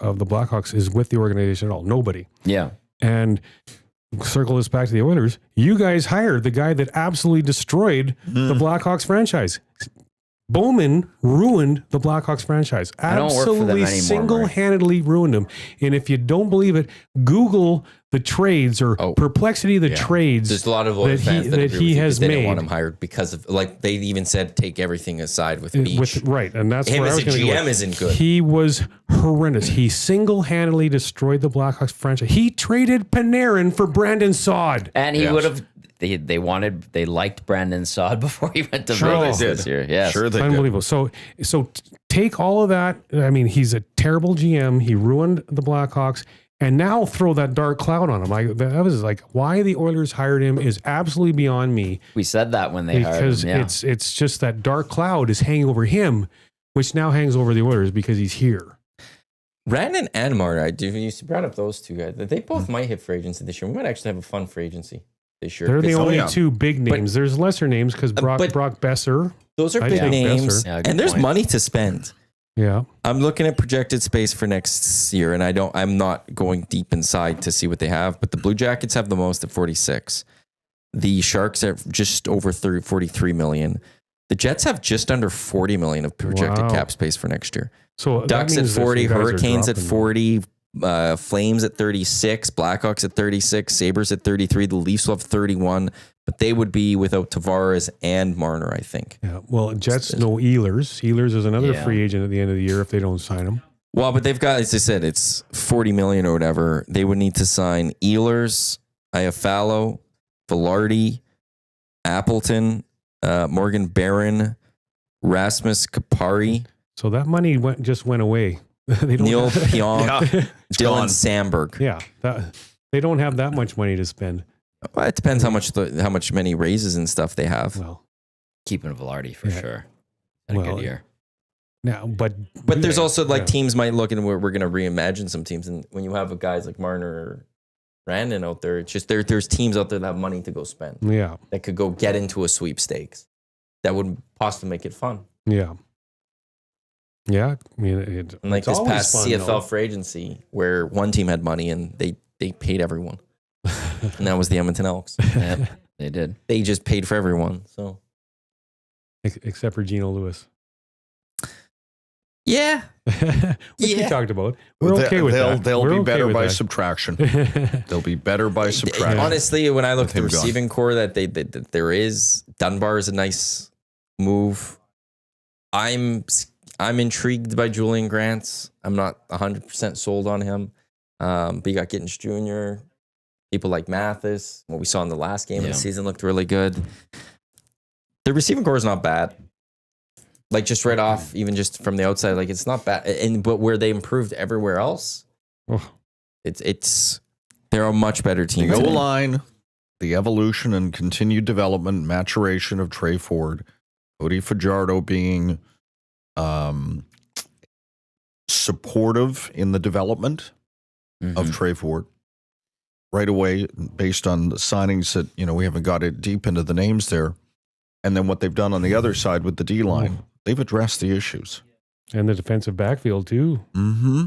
of the Blackhawks is with the organization at all. Nobody.
Yeah.
And circle this back to the Oilers. You guys hired the guy that absolutely destroyed the Blackhawks franchise. Bowman ruined the Blackhawks franchise. Absolutely single-handedly ruined them. And if you don't believe it, Google the trades or perplexity of the trades.
There's a lot of Oilers fans that
he has
they
made.
didn't want him hired because of, like, they even said take everything aside with Beach.
Right, and that's
him
where
as
I was
a
going to
GM isn't good.
He was horrendous. He single-handedly destroyed the Blackhawks franchise. He traded Panarin for Brandon Saad.
And he would have... They liked Brandon Saad before he went to Vegas this year. Yes.
Sure they
Unbelievable.
did.
So take all of that. I mean, he's a terrible GM. He ruined the Blackhawks, and now throw that dark cloud on him. I was like, why the Oilers hired him is absolutely beyond me.
We said that when they hired him.
Because it's just that dark cloud is hanging over him, which now hangs over the Oilers because he's here.
Brandon and Marner, you brought up those two guys. They both might hit free agency this year. We might actually have a fun free agency.
They're the only two big names. There's lesser names because Brock Besser.
Those are big names, and there's money to spend.
Yeah,
I'm looking at projected space for next year, and I'm not going deep inside to see what they have. But the Blue Jackets have the most at 46. The Sharks are just over 43 million. The Jets have just under 40 million of projected cap space for next year.
So
Ducks at 40, Hurricanes at 40. Flames at 36, Blackhawks at 36, Sabres at 33, the Leafs will have 31, but they would be without Tavares and Marner, I think.
Yeah. Well, Jets, no Ehlers. Ehlers is another free agent at the end of the year if they don't sign him.
Well, but they've got, as I said, it's 40 million or whatever. They would need to sign Ehlers, Iafallo, Velarde, Appleton, Morgan Barron, Rasmus Kapari.
So that money just went away.
Neil Pionk, Dylan Sandberg.
Yeah, they don't have that much money to spend.
Well, it depends how much many raises and stuff they have.
Well,
keeping Velarde for sure. Had a good year.
Now, but
there's also teams might look and we're going to reimagine some teams, and when you have guys like Marner or Brandon out there, it's just there's teams out there that have money to go spend.
Yeah,
that could go get into a sweepstakes that would possibly make it fun.
Yeah. Yeah, I mean,
like this past CFL free agency where one team had money and they paid everyone, and that was the Edmonton Elks.
Yeah, they did.
They just paid for everyone. So,
except for Geno Lewis.
Yeah,
we talked about. We're okay with that.
They'll be better by subtraction. They'll be better by subtraction.
Honestly, when I look at the receiving core, that there is Dunbar is a nice move. I'm intrigued by Julian Grants. I'm not 100% sold on him. But you got Gittins Jr., people like Mathis. What we saw in the last game of the season looked really good. The receiving core is not bad. Like just right off, even just from the outside, like it's not bad. But where they improved everywhere else, they're a much better team.
The goal line, the evolution and continued development, maturation of Trey Ford, Cody Fajardo being supportive in the development of Trey Ford right away based on the signings that, we haven't got it deep into the names there. And then what they've done on the other side with the D line, they've addressed the issues.
And the defensive backfield too.
Mm-hmm.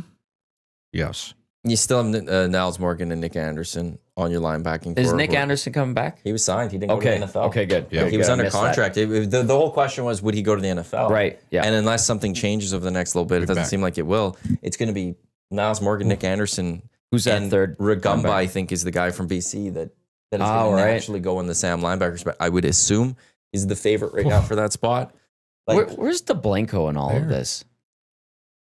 Yes.
You still have Niles Morgan and Nick Anderson on your linebacking core.
Is Nick Anderson coming back?
He was signed. He didn't go to the NFL.
Okay, good.
Yeah, he was under contract. The whole question was, would he go to the NFL?
Right. Yeah.
And unless something changes over the next little bit, it doesn't seem like it will. It's going to be Niles Morgan, Nick Anderson.
Who's that third?
Rugamba, I think, is the guy from BC that is going to naturally go in the Sam linebacker spot. I would assume he's the favorite right now for that spot.
Where's DeBlanco in all of this?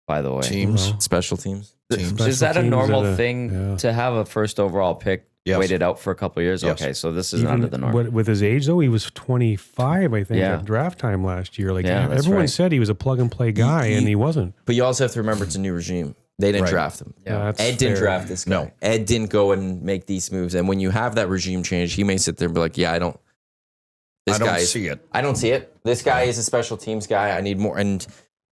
By the way,
special teams.
Is that a normal thing to have a first overall pick waited out for a couple of years? Yes. Okay, so this is not the norm.
With his age, though, he was 25, I think, at draft time last year. Everyone said he was a plug and play guy, and he wasn't.
But you also have to remember it's a new regime. They didn't draft him.
Yeah,
Ed didn't draft this guy. No. Ed didn't go and make these moves. And when you have that regime change, he may sit there and be like, I don't see it. I don't see it. This guy is a special teams guy. I need more. And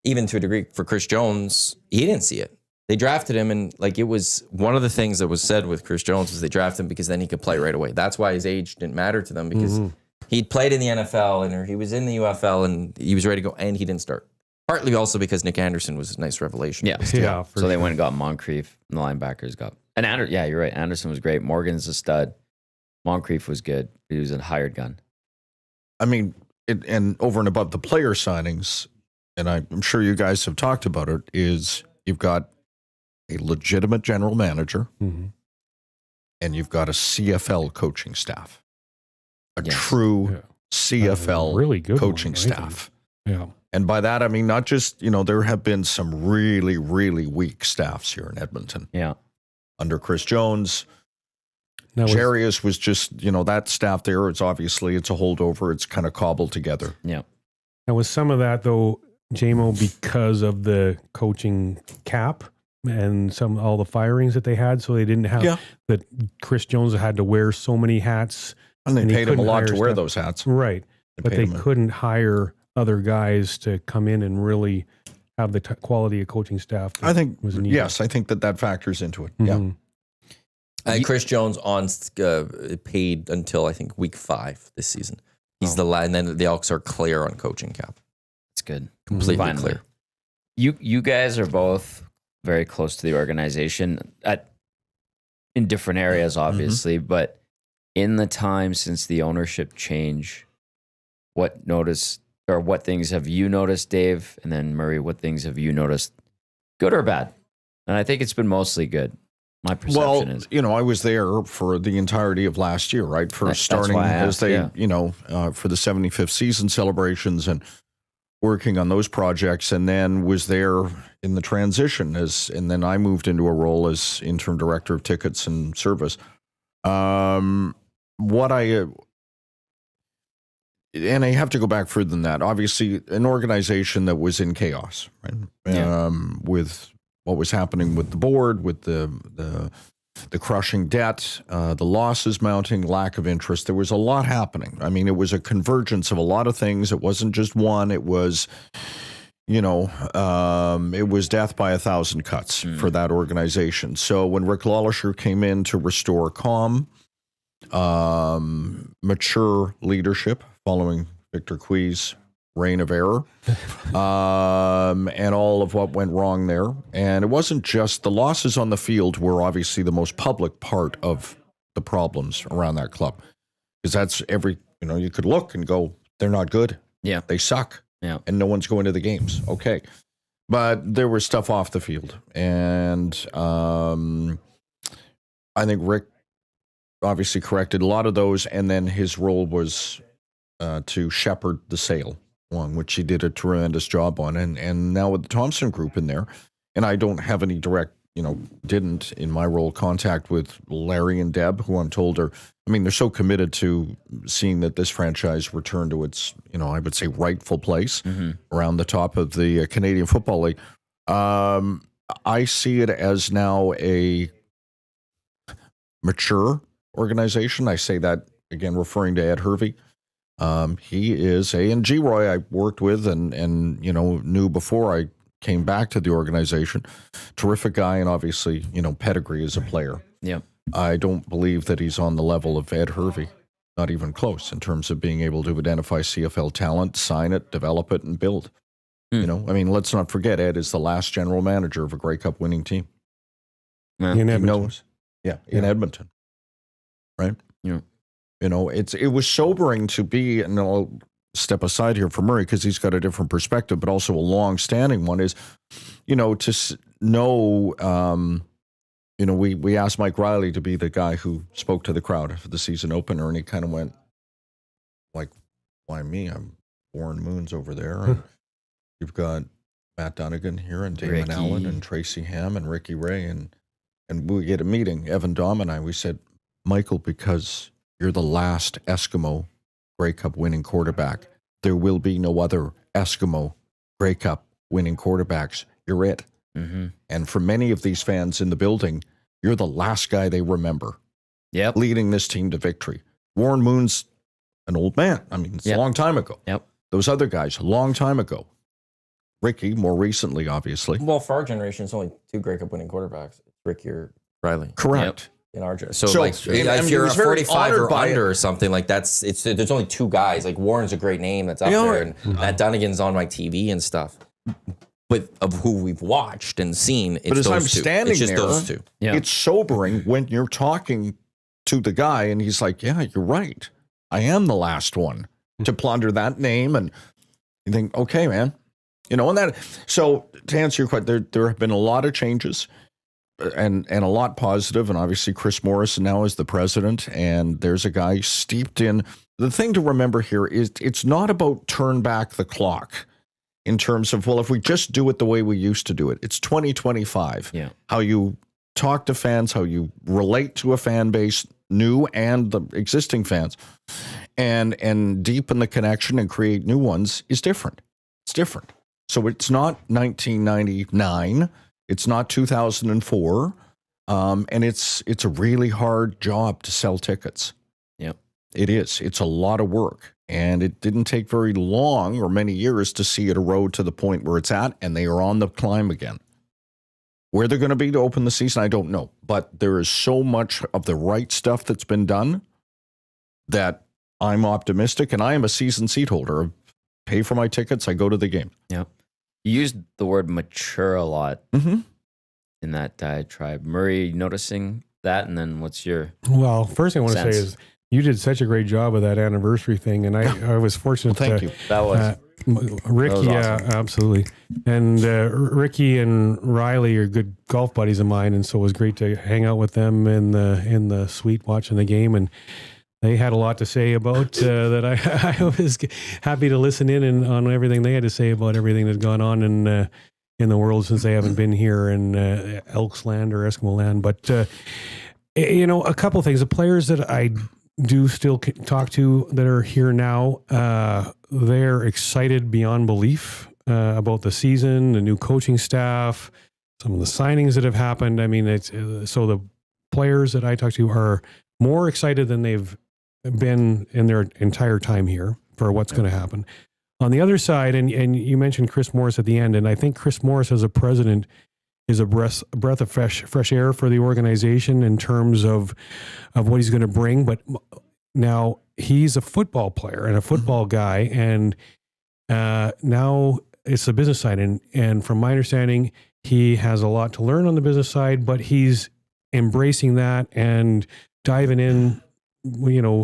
even to a degree for Chris Jones, he didn't see it. They drafted him, and like it was one of the things that was said with Chris Jones was they drafted him because then he could play right away. That's why his age didn't matter to them because he'd played in the NFL and he was in the UFL and he was ready to go, and he didn't start. Partly also because Nick Anderson was a nice revelation.
Yeah. So they went and got Moncrief, and the linebackers got. And yeah, you're right. Anderson was great. Morgan's a stud. Moncrief was good. He was a hired gun.
I mean, and over and above the player signings, and I'm sure you guys have talked about it, is you've got a legitimate general manager, and you've got a CFL coaching staff, a true CFL
really good
coaching
one,
staff.
Yeah.
And by that, I mean, not just, there have been some really, really weak staffs here in Edmonton.
Yeah.
Under Chris Jones, Jarius was just, that staff there, it's a holdover. It's kind of cobbled together.
Yeah.
And with some of that, though, JMO, because of the coaching cap and all the firings that they had, so they didn't have that Chris Jones had to wear so many hats.
And they paid him a lot to wear those hats.
Right. But they couldn't hire other guys to come in and really have the quality of coaching staff.
I think, yes, I think that factors into it. Yeah.
Chris Jones paid until I think week 5 this season. He's and then the Elks are clear on coaching cap.
It's good.
Completely clear.
You guys are both very close to the organization in different areas, obviously, but in the time since the ownership change, what things have you noticed, Dave? And then Murray, what things have you noticed, good or bad? And I think it's been mostly good. My perception is.
I was there for the entirety of last year, right? For starting as they, for the 75th season celebrations and working on those projects, and then was there in the transition and then I moved into a role as interim director of tickets and service. And I have to go back further than that. Obviously, an organization that was in chaos, right? With what was happening with the board, with the crushing debt, the losses mounting, lack of interest. There was a lot happening. I mean, it was a convergence of a lot of things. It wasn't just one. It was, it was death by 1,000 cuts for that organization. So when Rick Lawlisher came in to restore calm, mature leadership following Victor Qui's reign of error, and all of what went wrong there. And it wasn't just the losses on the field were obviously the most public part of the problems around that club. Because that's you could look and go, they're not good.
Yeah.
They suck.
Yeah.
And no one's going to the games. Okay. But there was stuff off the field. And I think Rick obviously corrected a lot of those. And then his role was to shepherd the sale, which he did a tremendous job on. And now with the Thompson Group in there, and I don't have any direct, didn't in my role contact with Larry and Deb, who I'm told they're so committed to seeing that this franchise return to its, I would say rightful place around the top of the Canadian Football League. I see it as now a mature organization. I say that again, referring to Ed Hervey. He is and G. Roy I worked with and knew before I came back to the organization. Terrific guy, and obviously, pedigree as a player.
Yeah.
I don't believe that he's on the level of Ed Hervey, not even close, in terms of being able to identify CFL talent, sign it, develop it, and build. Let's not forget, Ed is the last general manager of a Grey Cup winning team.
In Edmonton.
In Edmonton. Right?
Yeah.
It was sobering to be, and I'll step aside here for Murray because he's got a different perspective, but also a long-standing one is, to know, we asked Mike Riley to be the guy who spoke to the crowd for the season opener, and he kind of went like, why me? I'm Warren Moon's over there. And you've got Matt Dunnigan here and Damon Allen and Tracy Ham and Ricky Ray. And we get a meeting, Evan Dom and I, we said, Michael, because you're the last Eskimo Grey Cup winning quarterback. There will be no other Eskimo Grey Cup winning quarterbacks. You're it.
Mm-hmm.
And for many of these fans in the building, you're the last guy they remember.
Yep.
Leading this team to victory. Warren Moon's an old man. It's a long time ago.
Yep.
Those other guys, a long time ago. Ricky, more recently, obviously.
Well, for our generation, it's only 2 Grey Cup winning quarterbacks. Ricky or Riley.
Correct.
In our generation. So like, if you're a 45 or under or something, like there's only 2 guys. Like Warren's a great name that's up there, and Matt Dunnigan's on my TV and stuff. But of who we've watched and seen, it's
but as
those
I'm
2.
standing
it's just
there,
those 2.
Yeah.
It's sobering when you're talking to the guy and he's like, yeah, you're right. I am the last one to plunder that name. And you think, okay, man, and that. So to answer your question, there have been a lot of changes and a lot positive. And obviously Chris Morrison now is the president, and there's a guy steeped in. The thing to remember here is it's not about turn back the clock in terms of, well, if we just do it the way we used to do it. It's 2025.
Yeah.
How you talk to fans, how you relate to a fan base, new and the existing fans, and deepen the connection and create new ones is different. It's different. So it's not 1999. It's not 2004. And it's a really hard job to sell tickets.
Yep.
It is. It's a lot of work. And it didn't take very long or many years to see it erode to the point where it's at, and they are on the climb again. Where they're going to be to open the season, I don't know. But there is so much of the right stuff that's been done that I'm optimistic, and I am a season seat holder. I pay for my tickets. I go to the game.
Yeah. You used the word mature a lot in that diatribe. Murray, noticing that, and then what's your
Well, first thing I want to
sense?
say is you did such a great job of that anniversary thing, and I was fortunate.
Thank you.
That was
Ricky,
That was
yeah,
awesome.
absolutely. And Ricky and Riley are good golf buddies of mine, and so it was great to hang out with them in the suite watching the game. And they had a lot to say about that. I was happy to listen in and on everything they had to say about everything that's gone on in the world since they haven't been here in Elks land or Eskimo land. But a couple of things. The players that I do still talk to that are here now, they're excited beyond belief about the season, the new coaching staff, some of the signings that have happened. I mean, it's so the players that I talk to are more excited than they've been in their entire time here for what's going to happen. On the other side, and you mentioned Chris Morris at the end, and I think Chris Morris as a president is a breath of fresh air for the organization in terms of what he's going to bring. But now he's a football player and a football guy, and now it's the business side. And from my understanding, he has a lot to learn on the business side, but he's embracing that and diving in,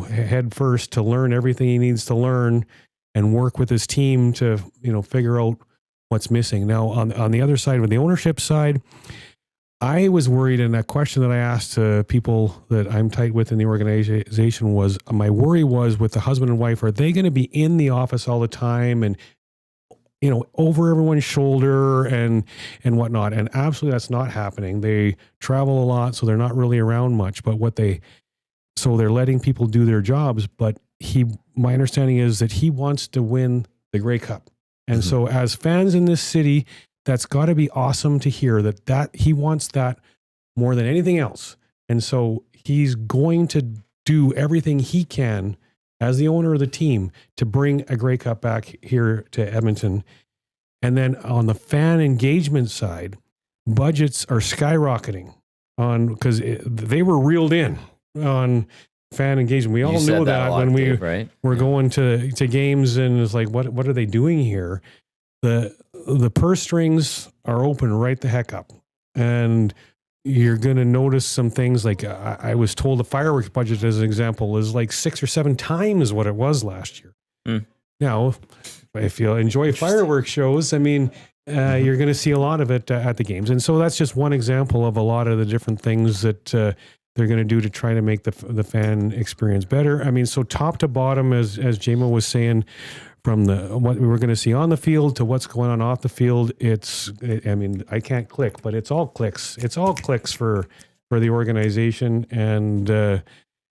head first to learn everything he needs to learn and work with his team to, figure out what's missing. Now, on the other side, with the ownership side, I was worried, and that question that I asked to people that I'm tight with in the organization was, my worry was with the husband and wife, are they going to be in the office all the time and, over everyone's shoulder and whatnot? And absolutely that's not happening. They travel a lot, so they're not really around much, but so they're letting people do their jobs. But my understanding is that he wants to win the Grey Cup. And so as fans in this city, that's got to be awesome to hear that he wants that more than anything else. And so he's going to do everything he can as the owner of the team to bring a Grey Cup back here to Edmonton. And then on the fan engagement side, budgets are skyrocketing because they were reeled in on fan engagement. We all know that when we're going to games, and it's like, what are they doing here? The purse strings are open right the heck up, and you're going to notice some things. Like I was told the fireworks budget, as an example, is like 6 or 7 times what it was last year. Now, if you enjoy fireworks shows, I mean, you're going to see a lot of it at the games. And so that's just one example of a lot of the different things that they're going to do to try to make the fan experience better. I mean, so top to bottom, as JMO was saying, from what we were going to see on the field to what's going on off the field, I can't click, but it's all clicks. It's all clicks for the organization. And,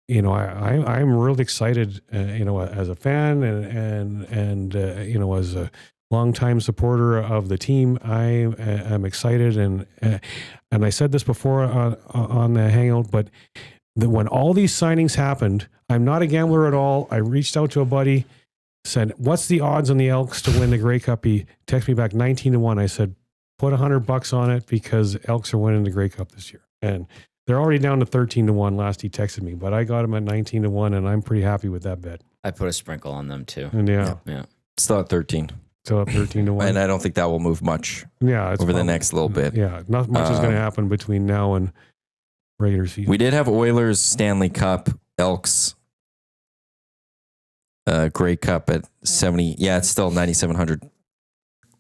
I'm really excited, as a fan and as a longtime supporter of the team. I am excited. And I said this before on the Hangout, but when all these signings happened, I'm not a gambler at all. I reached out to a buddy said, "What's the odds on the Elks to win the Grey Cup?" He texted me back 19-1. I said, "Put $100 on it because Elks are winning the Grey Cup this year." And they're already down to 13-1. Last he texted me, but I got him at 19-1, and I'm pretty happy with that bet.
I put a sprinkle on them too.
And yeah.
Still at 13.
So up 13-1.
And I don't think that will move much
it's
over the next little bit.
Yeah, not much is going to happen between now and regular season.
We did have Oilers Stanley Cup, Elks Grey Cup at 70. Yeah, it's still 9,700.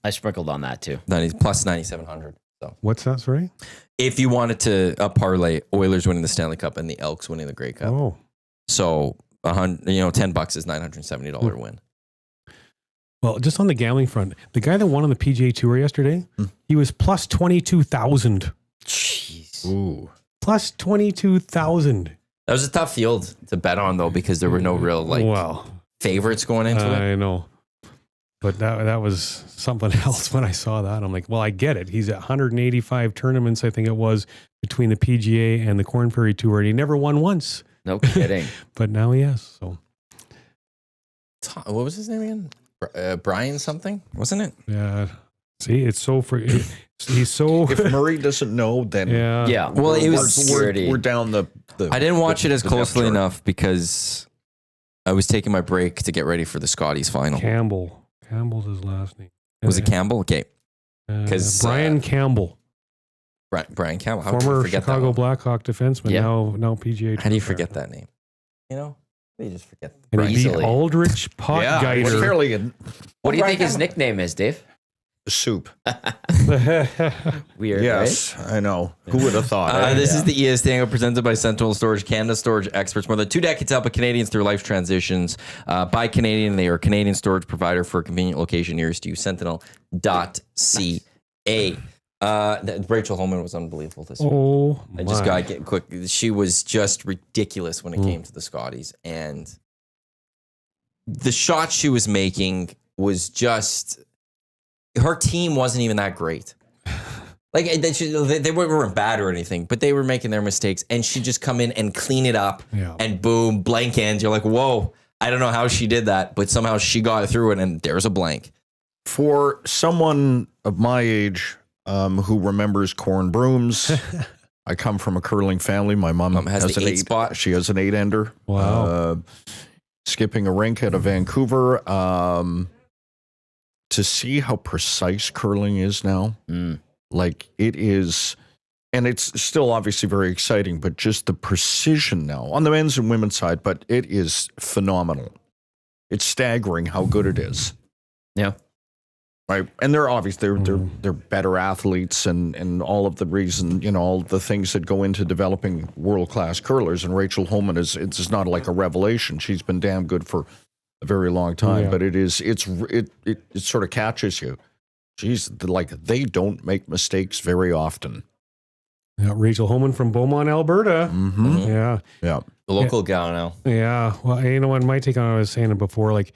I sprinkled on that too.
90 plus 9,700. So
what's that, sorry?
if you wanted to parlay Oilers winning the Stanley Cup and the Elks winning the Grey Cup.
Oh,
So $10 is $970 win.
Well, just on the gambling front, the guy that won on the PGA Tour yesterday, he was plus 22,000.
Jeez.
Ooh.
Plus 22,000.
That was a tough field to bet on though, because there were no real favorites going into it.
I know. But that was something else when I saw that. I'm like, well, I get it. He's at 185 tournaments, I think it was, between the PGA and the Corn Ferry Tour, and he never won once.
No kidding.
But now he has. So,
what was his name again? Brian something, wasn't it?
yeah. See, it's so he's so.
If Murray doesn't know, then
Yeah.
Well, it was
security.
we're down the.
I didn't watch it as
the
closely
depth chart.
enough because I was taking my break to get ready for the Scotties final.
Campbell's his last name.
Was it Campbell? Okay, 'cause,
Brian Campbell,
Brian Campbell. How could you
former
forget
Chicago
that one?
Blackhawk defenseman,
Yeah.
now PGA.
How do you
Tour
forget
champion.
that name? You know, you just forget.
And he beat
Easily.
Aldrich
Yeah,
Potgeider.
it's fairly in
What do you think his nickname is, Dave?
soup.
Weird,
Yes, I know. Who would have thought?
This is the EST Hangout presented by Sentinel Storage, Canada Storage experts. More than 2 decades helping Canadians through life transitions. By Canadian, they are a Canadian storage provider for a convenient location nearest you. Sentinel.ca. Rachel Holman was unbelievable this week.
Oh,
I just got to get quick. She was just ridiculous when it came to the Scotties, and the shot she was making was just. Her team wasn't even that great. Like they weren't bad or anything, but they were making their mistakes, and she'd just come in and clean it up, and boom, blank ends. You're like, whoa! I don't know how she did that, but somehow she got through it, and there's a blank.
For someone of my age who remembers corn brooms, I come from a curling family. My mom
has the
an
8 spot.
She has an 8-ender.
Wow.
Skipping a rink out of Vancouver. To see how precise curling is now, like it is, and it's still obviously very exciting, but just the precision now on the men's and women's side, but it is phenomenal. It's staggering how good it is.
Yeah.
Right. And they're obviously they're better athletes and all of the reason, all the things that go into developing world-class curlers. And Rachel Holman it's not like a revelation. She's been damn good for a very long time, but it sort of catches you. Geez, like they don't make mistakes very often.
Yeah, Rachel Holman from Beaumont, Alberta.
Mm-hmm.
Yeah.
Yeah.
The local gal now.
Yeah. Well, what my take on it, I was saying it before, like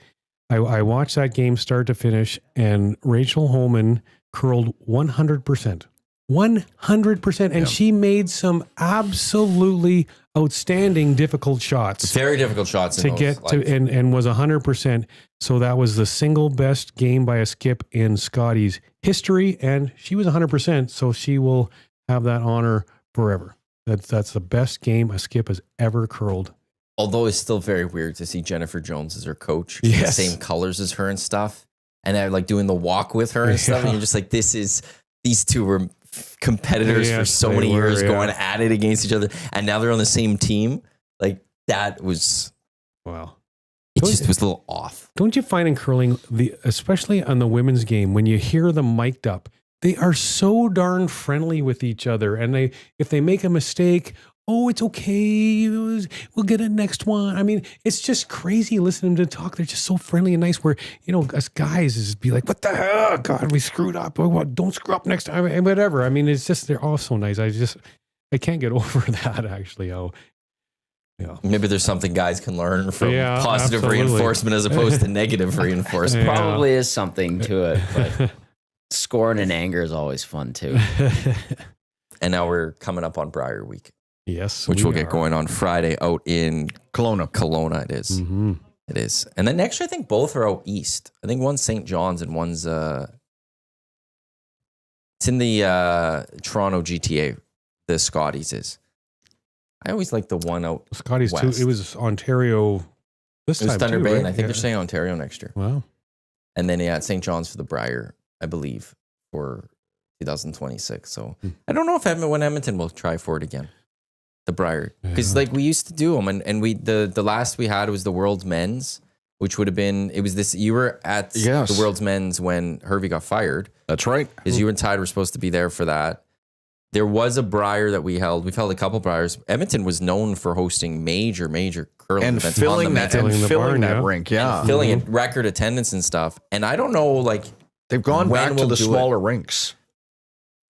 I watched that game start to finish, and Rachel Holman curled 100%. 100%. And she made some absolutely outstanding, difficult shots.
Very difficult shots
To get to, and was 100%. So that was the single best game by a skip in Scotties history. And she was 100%. So she will have that honor forever. That's the best game a skip has ever curled.
Although it's still very weird to see Jennifer Jones as her coach,
Yes.
the same colors as her and stuff, and they're like doing the walk with her and stuff. And you're just like, these two were competitors for so many years going at it against each other, and now they're on the same team. Like that was
Wow.
It just was a little off.
Don't you find in curling, especially on the women's game, when you hear them mic'd up, they are so darn friendly with each other. And if they make a mistake, oh, it's okay. We'll get a next one. I mean, it's just crazy listening to them talk. They're just so friendly and nice where, us guys just be like, what the hell? God, we screwed up. Oh, well, don't screw up next time. And whatever. I mean, it's just, they're all so nice. I can't get over that actually.
Maybe there's something guys can learn from positive
absolutely.
reinforcement as opposed to negative reinforcement.
Probably is something to it, but scoring in anger is always fun too.
And now we're coming up on Briar Week.
Yes.
Which will get going on Friday out in
Kelowna.
It is.
Mm-hmm.
It is. And then next year, I think both are out east. I think one's St. John's and one's it's in the Toronto GTA. The Scotties is. I always like the one out
Scotties too.
west.
It was Ontario this
It was
time
Thunder
too,
Bay,
right?
and I think
Yeah.
they're saying Ontario next year.
Wow.
And then St. John's for the Briar, I believe, for 2026. So I don't know if Edmonton will try for it again. The Briar, because like we used to do them, and we the last we had was the World's Men's, which would have been you were at the World's Men's when Hervey got fired.
That's right.
Because you and Tide were supposed to be there for that. There was a Briar that we held. We've held a couple Briars. Edmonton was known for hosting major curling
And
events
filling
on the
that,
mountain.
and filling that
yeah.
rink, yeah.
Filling it, record attendance and stuff. And I don't know, like
They've gone
when
back to
we'll
the
do
smaller rinks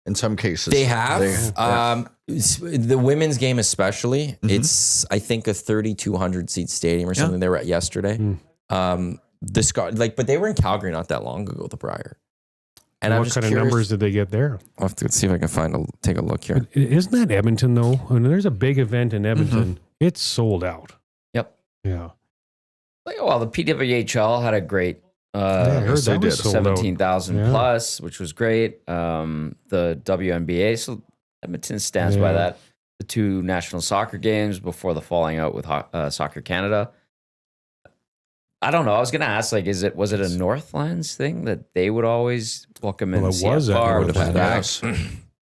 in some cases.
they have.
Yeah.
The women's game especially. It's I think a 3,200 seat stadium or something they were at yesterday. But they were in Calgary not that long ago. The Briar. And I'm
what
just
kind of
curious-
numbers did they get there?
I'll have to see if I can take a look here.
Isn't that Edmonton though? I mean, there's a big event in Edmonton. It's sold out.
Yep.
Yeah.
Well, the PWHL had a great
I heard
yes, they
that was
did.
sold out.
17,000
Yeah.
plus, which was great. The WNBA, so Edmonton stands by
Yeah.
that. The 2 national soccer games before the falling out with Soccer Canada. I don't know. I was going to ask, like, was it a Northlands thing that they would always welcome in
Well, it was at
CFR with
Northlands,
back
yes.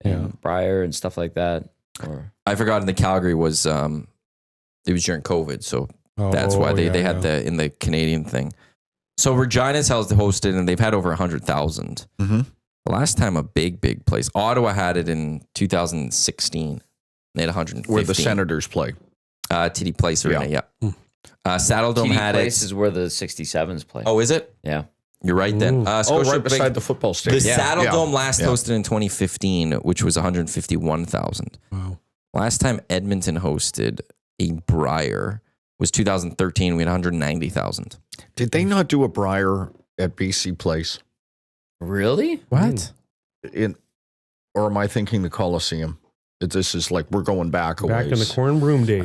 and Briar and stuff like that? Or
I forgot in the Calgary was it was during COVID, so that's why they had in the Canadian thing. So Regina's hosted, and they've had over 100,000.
Mhm.
The last time a big place, Ottawa had it in 2016. They had 115.
Where the Senators play.
TD Place Arena, yeah. Saddle Dome
TD
had
Place
it.
is where the 67s play.
Oh, is it?
Yeah.
You're right then.
Ooh.
Right beside the football
The
stadium.
Saddle
Yeah.
Dome last
Yeah.
hosted in 2015, which was 151,000.
Wow.
Last time Edmonton hosted a Briar was 2013. We had 190,000.
Did they not do a Briar at BC Place?
Really?
What?
Or am I thinking the Coliseum? This is like we're going back a
Back in the
ways.
corn broom days.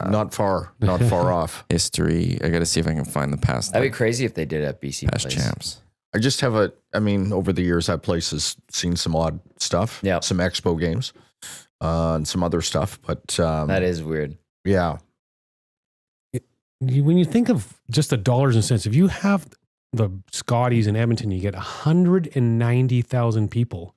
Not far off.
History. I got to see if I can find the past.
That'd be crazy if they did at BC
past
Place.
champs.
I just have over the years, that place has seen some odd stuff.
Yeah.
Some expo games and some other stuff. But
That is weird.
yeah.
When you think of just the dollars and cents, if you have the Scotties in Edmonton, you get 190,000 people.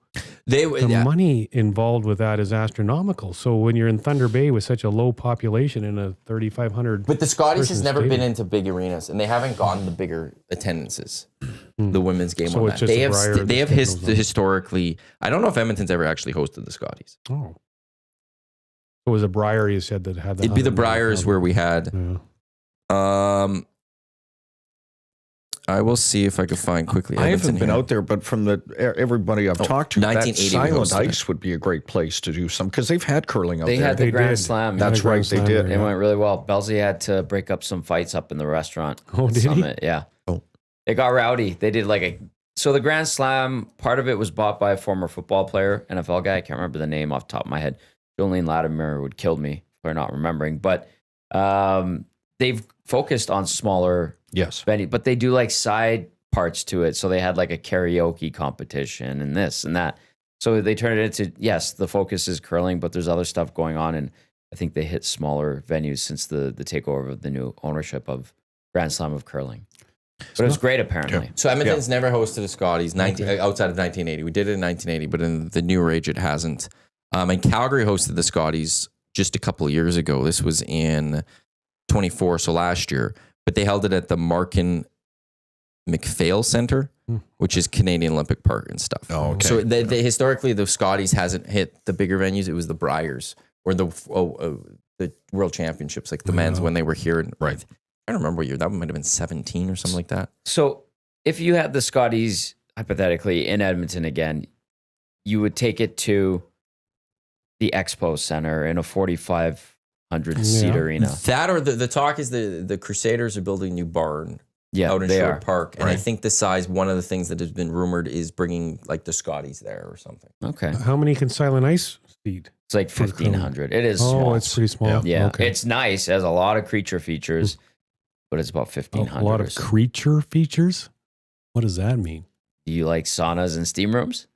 The money involved with that is astronomical. So when you're in Thunder Bay with such a low population in a 3,500,
But the Scotties has
Person's
never been
stadium.
into big arenas, and they haven't gotten the bigger attendances. The women's game
So
on
it's
that.
just
They
a
have
Briar
they have
that goes on.
historically. I don't know if Edmonton's ever actually hosted the Scotties.
oh, it was a Briar you said that had the.
It'd be the Briars
190,000.
where we had.
Yeah.
I will see if I can find quickly.
I
Edmonton
haven't been
here.
out there, but from everybody I've talked to, that
1980 we
Silent
hosted it.
Ice would be a great place to do some because they've had curling out
They
there.
had the
They
Grand
did.
Slam.
That's
Yeah, the
right,
Grand
they
Slam,
did.
It
yeah.
went really well. Belzy had to break up some fights up in the restaurant.
Oh,
at
did he?
Summit. Yeah.
Oh.
It got rowdy. They did so the Grand Slam, part of it was bought by a former football player, NFL guy. I can't remember the name off the top of my head. Jolene Latimer would kill me for not remembering. But they've focused on smaller
Yes.
venue, but they do side parts to it. So they had a karaoke competition and this and that. So they turned it into, yes, the focus is curling, but there's other stuff going on. And I think they hit smaller venues since the takeover of the new ownership of Grand Slam of curling. But it was great, apparently.
So Edmonton's never hosted a Scotties outside of 1980. We did it in 1980, but in the newer age, it hasn't. And Calgary hosted the Scotties just a couple of years ago. This was in 24, so last year. But they held it at the Markin McPhail Center, which is Canadian Olympic Park and stuff.
Oh, okay.
So historically, the Scotties hasn't hit the bigger venues. It was the Briars or the World Championships, like the men's when they were here.
Right.
I don't remember what year. That might have been 17 or something like that.
So if you had the Scotties, hypothetically, in Edmonton again, you would take it to the Expo Center in a 4,500 seat
Yeah.
arena.
That or the talk is the Crusaders are building a new barn
Yeah,
out in
they
Sherwood
are.
Park. And I
Right.
think the size, one of the things that has been rumored is bringing the Scotties there or something.
Okay.
How many can Silent Ice feed?
It's like 1,500. It is
Oh,
small.
it's pretty small.
Yeah.
Okay.
It's nice. It has a lot of creature features. but it's about 1,500.
A lot of creature features. What does that mean?
Do you like saunas and steam rooms?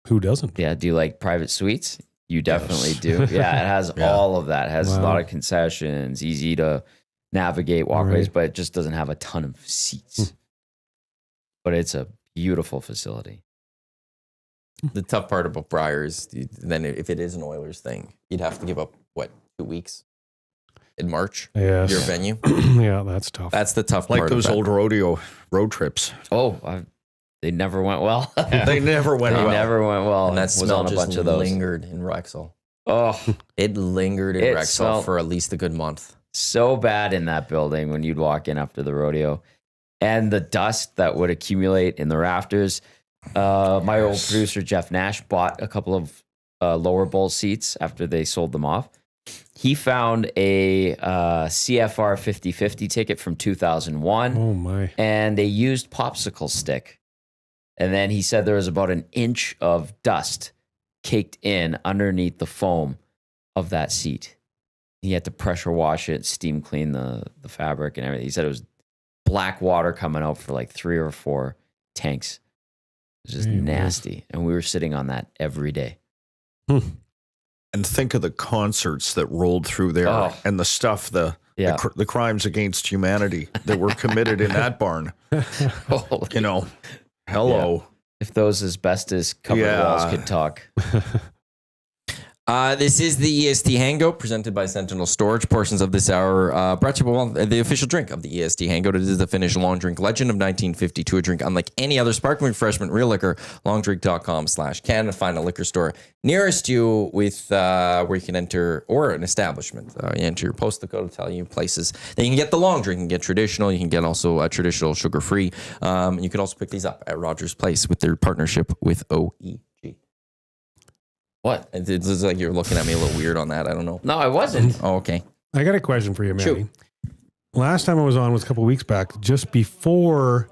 Who doesn't?
Yeah. Do you like private suites? You definitely do. Yeah, it has all of that. It has a lot of concessions, easy to navigate walkways, but it just doesn't have a ton of seats. But it's a beautiful facility.
The tough part about Briar is then if it is an Oilers thing, you'd have to give up, 2 weeks in March?
Yes.
Your venue?
Yeah, that's tough.
That's the tough part.
Like those old rodeo road trips.
They never went well.
They never went well.
Never went well.
And that smell
on a
just
bunch of those.
lingered in Rexall.
Oh,
It lingered in Rexall for at least a good month.
so bad in that building when you'd walk in after the rodeo. And the dust that would accumulate in the rafters. My old producer, Jeff Nash, bought a couple of lower bowl seats after they sold them off. He found a CFR 50/50 ticket from 2001.
Oh, my.
And they used popsicle stick. And then he said there was about an inch of dust caked in underneath the foam of that seat. He had to pressure wash it, steam clean the fabric and everything. He said it was black water coming out for like 3 or 4 tanks. It was just nasty. And we were sitting on that every day.
And think of the concerts that rolled through there and the stuff, the crimes against humanity that were committed in that barn. You know, hello.
Yeah. If those asbestos covered walls could talk.
This is the EST Hangout presented by Sentinel Storage. Portions of this hour brought to you by the official drink of the EST Hangout. It is the Finnish long drink legend of 1952, a drink unlike any other sparkling refreshment, real liquor, longdrink.com/Canada. Find a liquor store nearest you with where you can enter, or an establishment. You enter your postal code to tell you places that you can get the long drink. You can get traditional. You can get also traditional sugar-free. You can also pick these up at Rogers Place with their partnership with OEG.
What?
It's like you're looking at me a little weird on that. I don't know.
No, I wasn't.
Oh, okay.
I got a question for you, Matty. Last time I was on was a couple of weeks back, just before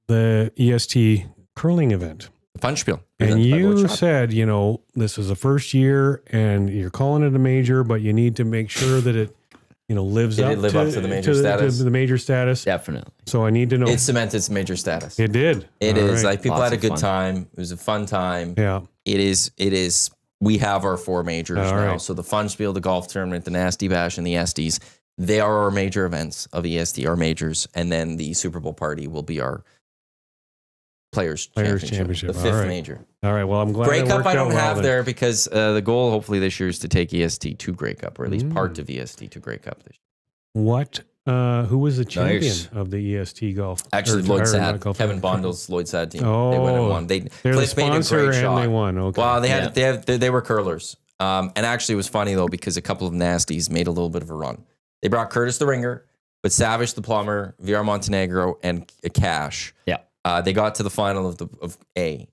the EST curling event.
Punchspiel.
And you said, this is the first year and you're calling it a major, but you need to make sure that it, lives up
to the major status.
To the major status.
Definitely.
So I need to know.
It cemented its major status.
It did.
It is.
Right.
Like people
Lots
had a
of
good
fun.
time. It was a fun time.
Yeah.
It is. We have our 4 majors now.
Right.
So the Funspiel, the golf tournament, the Nasty Bash, and the Esties, they are our major events of EST, our majors. And then the Super Bowl party will be our Players Championship. The 5th major. All
right. Well, I'm glad
Grey
it
Cup
worked
I don't
out well
have
then.
there because the goal hopefully this year is to take EST to Grey Cup, or at least part of EST to Grey Cup this year.
What? Who was the champion of the EST golf?
Actually, Lloyd Sad. Kevin Bondle's Lloyd Sad team.
Oh,
they went and won.
They're the sponsor and they won. Okay.
Well, they were curlers. And actually, it was funny though because a couple of nasties made a little bit of a run. They brought Curtis the Ringer, but Savage the Plumber, VR Montenegro, and Cash.
Yeah.
They got to the final of A.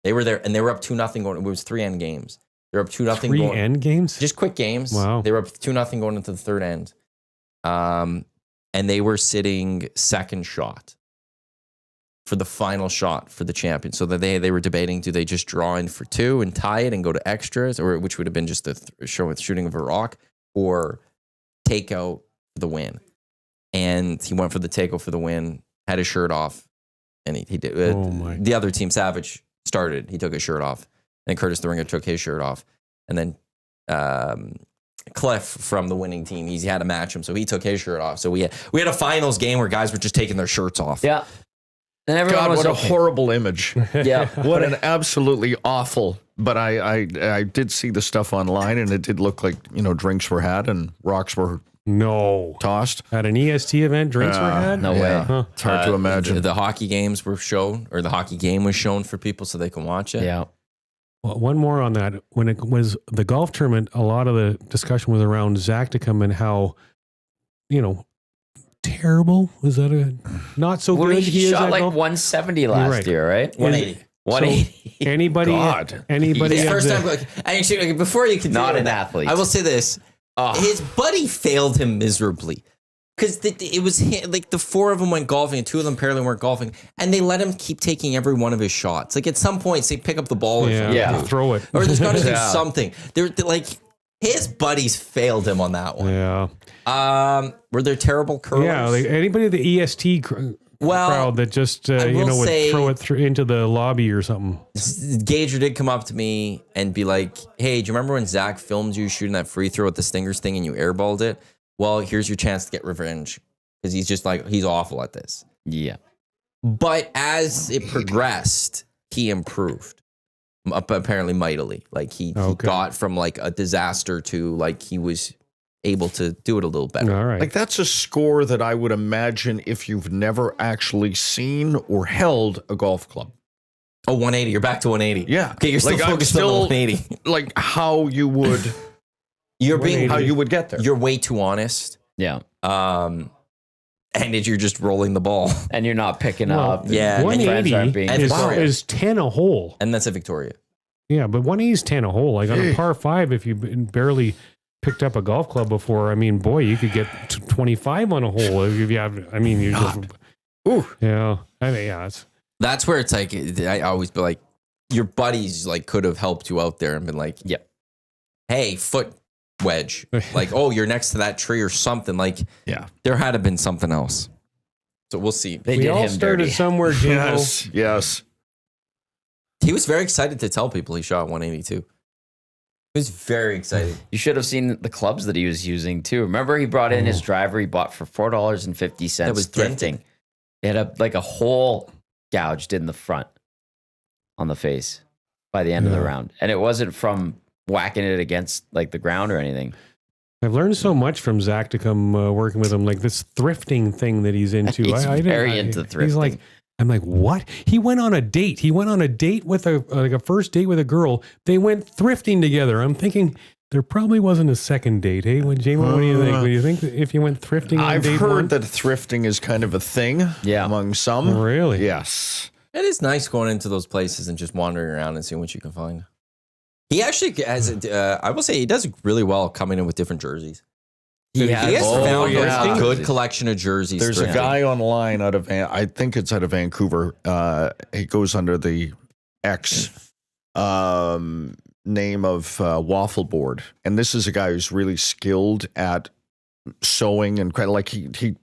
They were there and they were up 2-0 going. It was 3 end games. They were up 2-0 going.
3 end games?
Just quick games.
Wow.
They were up 2-0 going into the 3rd end. And they were sitting second shot for the final shot for the champion. So that they were debating, do they just draw in for 2 and tie it and go to extras, or which would have been just a shooting of a rock, or take out the win. And he went for the takeout for the win, had his shirt off, and he did. The other team, Savage, started. He took his shirt off, and Curtis the Ringer took his shirt off, and then Cliff from the winning team, he had to match him, so he took his shirt off. So we had a finals game where guys were just taking their shirts off.
Yeah. And everyone
God,
was
what a
okay.
horrible image.
Yeah.
What an absolutely awful. But I did see the stuff online, and it did look like, drinks were had and rocks were tossed.
At an EST event, drinks were had?
No way.
Huh.
It's hard to imagine.
The hockey games were shown, or the hockey game was shown for people so they can watch it.
Yeah.
Well, one more on that. When it was the golf tournament, a lot of the discussion was around Zacticum and how, terrible. Was that a not so good?
He shot
is
like
golf?
170 last year, right?
180.
180.
So anybody?
God.
Anybody?
His
have
first
the-
time. Actually, before you continue,
Not an
that,
athlete.
I will say this: his buddy failed him miserably because it was like the 4 of them went golfing, and 2 of them apparently weren't golfing, and they let him keep taking every one of his shots. Like at some point, say pick up the ball or something,
Yeah.
throw it,
or there's got to be
Yeah.
something. They're like. His buddies failed him on that one.
Yeah.
Were there terrible curlers?
Yeah. Like anybody at the EST crowd that just would throw it into the lobby or something.
Gager did come up to me and be like, "Hey, do you remember when Zach filmed you shooting that free throw with the Stingers thing and you airballed it? Well, here's your chance to get revenge." Because he's just like, he's awful at this.
Yeah.
But as it progressed, he improved. Apparently mightily. Like he got from like a disaster to like he was able to do it a little better.
All right.
Like that's a score that I would imagine if you've never actually seen or held a golf club.
Oh, 180. You're back to 180.
Yeah.
Okay, you're still focused on 180.
Like how you would how you would get there.
You're way too honest.
Yeah.
And you're just rolling the ball.
And you're not picking up.
Yeah.
180 is 10 a hole.
And that's a Victoria.
Yeah, but 180 is 10 a hole. Like on a par 5, if you barely picked up a golf club before, I mean, boy, you could get 25 on a hole if you have. I mean, you just.
Ooh.
Yeah. I mean, yeah.
That's where it's like I always be like, your buddies like could have helped you out there and been like,
"Yep,
hey, foot wedge, like, oh, you're next to that tree or something." Like,
yeah,
there had to been something else. So we'll see.
We
all started
dirty.
somewhere, Jimbo.
Yes.
He was very excited to tell people he shot 182. He was very excited.
You should have seen the clubs that he was using too. Remember, he brought in his driver he bought for $4.50.
That was
thrifting. It had a hole gouged in the front on the face by the end of the round, and it wasn't from whacking it against like the ground or anything.
I've learned so much from Zach to come working with him, like this thrifting thing that he's into.
He's very into thrifting.
He's like, I'm like, what? He went on a date. He went on a date with a first date with a girl. They went thrifting together. I'm thinking there probably wasn't a second date. Hey, Jamie, what do you think? Do you think that if you went thrifting on
I've
date
heard
one?
that thrifting is kind of a thing among some.
Really?
Yes.
It is nice going into those places and just wandering around and seeing what you can find. He actually has, I will say, he does really well coming in with different jerseys. He has found a good collection of jerseys.
There's a guy online out of, I think it's out of Vancouver. He goes under the X name of Waffle Board. And this is a guy who's really skilled at sewing and like he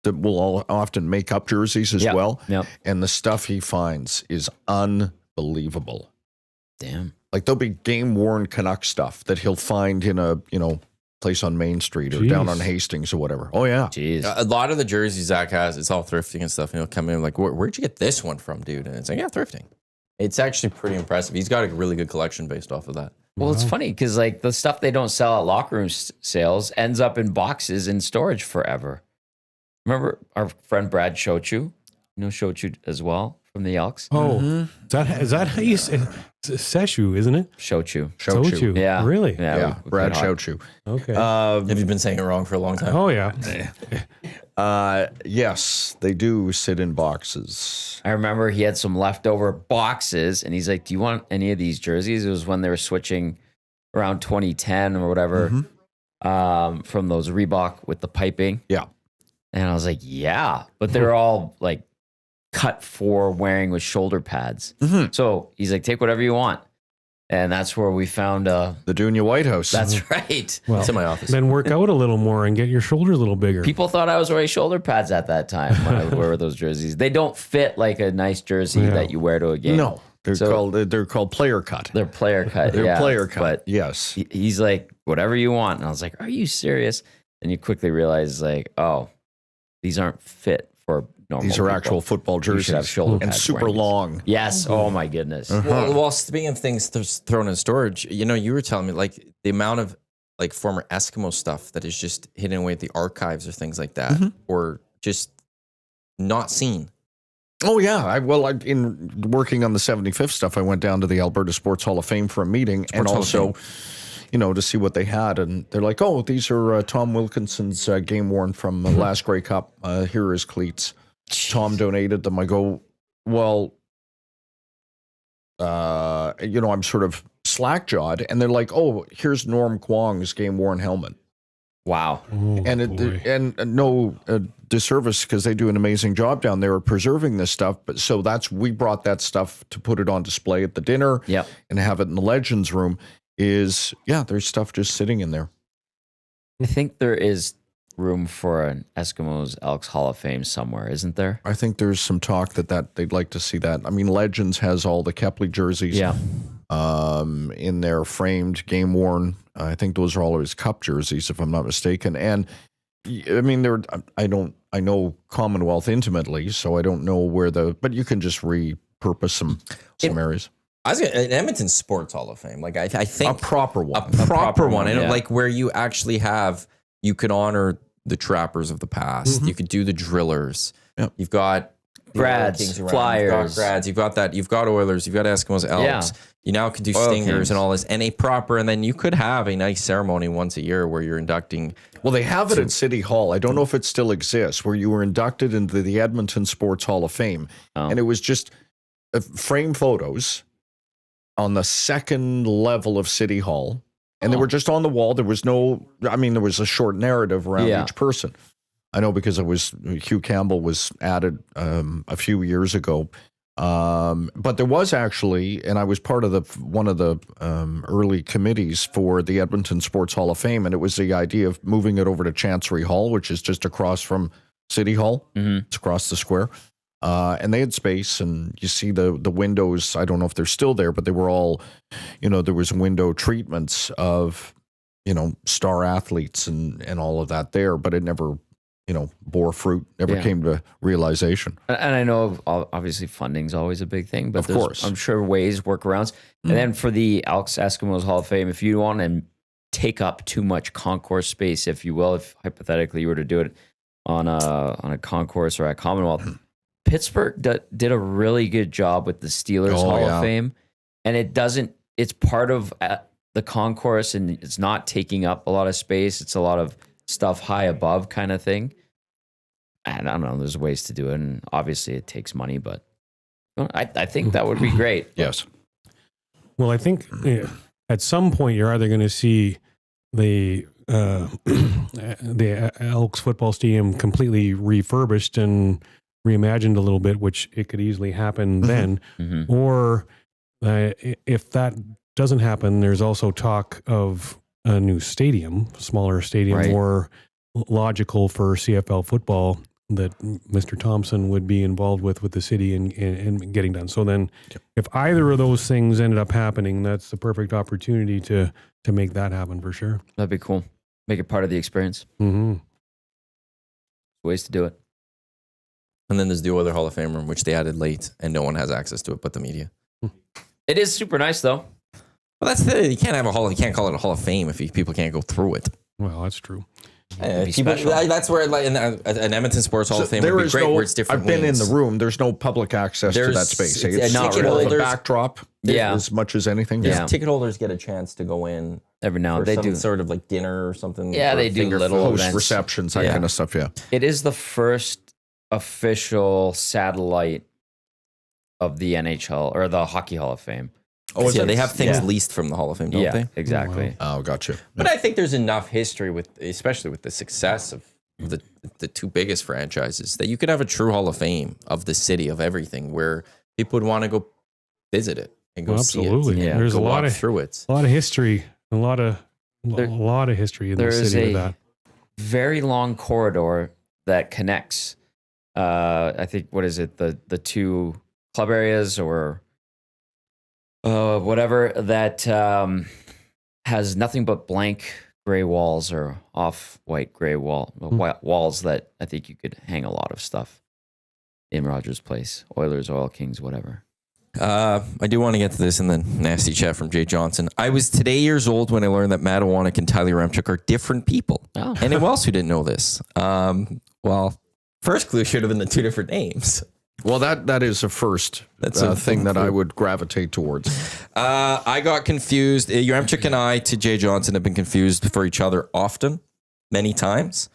will often make up jerseys as well.
Yep.
And the stuff he finds is unbelievable.
Damn.
Like there'll be game worn Canuck stuff that he'll find in a, place on Main Street or down on Hastings or whatever. Oh yeah.
Jeez.
A lot of the jerseys Zach has, it's all thrifting and stuff. And he'll come in like, where'd you get this one from, dude? And it's like, yeah, thrifting. It's actually pretty impressive. He's got a really good collection based off of that.
Well, it's funny because like the stuff they don't sell at locker room sales ends up in boxes in storage forever. Remember our friend Brad Shochu? You know Shochu as well from the Elks?
Oh, is that how you say Seshu, isn't it?
Shochu.
Yeah. Really?
Yeah. Brad Shochu.
Okay.
Have you been saying it wrong for a long time?
Oh, yeah.
Yes, they do sit in boxes.
I remember he had some leftover boxes and he's like, do you want any of these jerseys? It was when they were switching around 2010 or whatever from those Reebok with the piping.
Yeah.
And I was like, yeah, but they're all like cut for wearing with shoulder pads. So he's like, take whatever you want. And that's where we found
the Dunya White House.
That's right.
Well,
it's in my office.
Then work out a little more and get your shoulders a little bigger.
People thought I was wearing shoulder pads at that time when I wore those jerseys. They don't fit like a nice jersey that you wear to a game.
No, they're called player cut.
They're player cut.
They're player cut.
But
yes.
He's like, whatever you want. And I was like, are you serious? And you quickly realize like, oh, these aren't fit for normal
These are
people.
actual football jerseys.
Have shoulder
and
pads
super
wearing these.
long.
Yes. Oh my goodness.
Well, speaking of things thrown in storage, you were telling me like the amount of like former Eskimo stuff that is just hidden away at the archives or things like that, or just not seen.
Oh yeah. In working on the 75th stuff, I went down to the Alberta Sports Hall of Fame for a meeting and also, to see what they had. And they're like, oh, these are Tom Wilkinson's game worn from the last Grey Cup. Here are his cleats. Tom donated them. I go, well, I'm sort of slack-jawed. And they're like, oh, here's Norm Kwong's game worn helmet.
Wow.
Oh,
And no disservice because they do an amazing job down there of preserving this stuff. But we brought that stuff to put it on display at the dinner
Yep.
and have it in the Legends room. is, there's stuff just sitting in there.
I think there is room for an Eskimos Elks Hall of Fame somewhere, isn't there?
I think there's some talk that they'd like to see that. I mean, Legends has all the Kepley jerseys in their framed, game worn. I think those are all his Cup jerseys, if I'm not mistaken. And I mean, I know Commonwealth intimately, so I don't know where but you can just repurpose some areas.
I was an Edmonton Sports Hall of Fame. Like I think
a proper one,
a proper one, and like where you actually you could honor the trappers of the past. You could do the drillers. Yep. You've got
Grads, Flyers,
You've got that. You've got Oilers. You've got Eskimos, Elks. You now could do Stingers and all this, and and then you could have a nice ceremony once a year where you're inducting.
Well, they have it at City Hall. I don't know if it still exists, where you were inducted into the Edmonton Sports Hall of Fame, and it was just frame photos on the second level of City Hall. And they were just on the wall. There was there was a short narrative around each person. I know because Hugh Campbell was added a few years ago. But there was actually, and I was part of one of the early committees for the Edmonton Sports Hall of Fame, and it was the idea of moving it over to Chancery Hall, which is just across from City Hall. It's across the square. And they had space, and you see the windows. I don't know if they're still there, but they were all, there was window treatments of, star athletes and all of that there, but it never, bore fruit, never came to realization.
And I know obviously funding's always a big thing, but there's, I'm sure, workarounds. And then for the Elks Eskimos Hall of Fame, if you want to take up too much concourse space, if you will, if hypothetically you were to do it on a concourse or at Commonwealth, Pittsburgh did a really good job with the Steelers Hall of Fame, and it's part of the concourse, and it's not taking up a lot of space. It's a lot of stuff high above kind of thing. And I don't know, there's ways to do it, and obviously it takes money, but I think that would be great.
Yes.
Well, I think at some point you're either going to see the Elks football stadium completely refurbished and reimagined a little bit, which it could easily happen then. Or if that doesn't happen, there's also talk of a new stadium, smaller stadium, more logical for CFL football that Mr. Thompson would be involved with the city and getting done. So then if either of those things ended up happening, that's the perfect opportunity to make that happen for sure.
That'd be cool. Make it part of the experience. Ways to do it.
And then there's the Oilers Hall of Fame room, which they added late, and no one has access to it but the media.
It is super nice, though.
Well, that's you can't have you can't call it a Hall of Fame if people can't go through it.
Well, that's true.
That's where an Edmonton Sports Hall of Fame would be great, where it's different.
I've been in the room. There's no public access to that space. It's
not really
the backdrop as much as anything.
Ticket holders get a chance to go in
every now and then. They do
sort of like dinner or something.
Yeah, they do little
host
events.
Receptions, that kind of stuff. Yeah,
it is the first official satellite of the NHL or the Hockey Hall of Fame.
Oh, yeah, they have things leased from the Hall of Fame, don't they?
Exactly.
Oh, gotcha.
But I think there's enough history especially with the success of the two biggest franchises, that you could have a true Hall of Fame of the city, of everything, where people would want to go visit it and go see it.
Yeah, there's a lot of history, a lot of history in the city with that.
Very long corridor that connects. I think the two club areas or whatever that has nothing but blank gray walls or off-white gray walls that I think you could hang a lot of stuff in Rogers Place, Oilers, Oil Kings, whatever.
I do want to get to this in the nasty chat from Jay Johnson. I was today years old when I learned that Matt Iwanyk and Tyler Remchuk are different people.
Oh.
Anyone else who didn't know this? Well, first clue should have been the two different names.
Well, that is a first. That's a thing that I would gravitate towards.
I got confused. Yaremchuk and I, to Jay Johnson, have been confused for each other often, many times.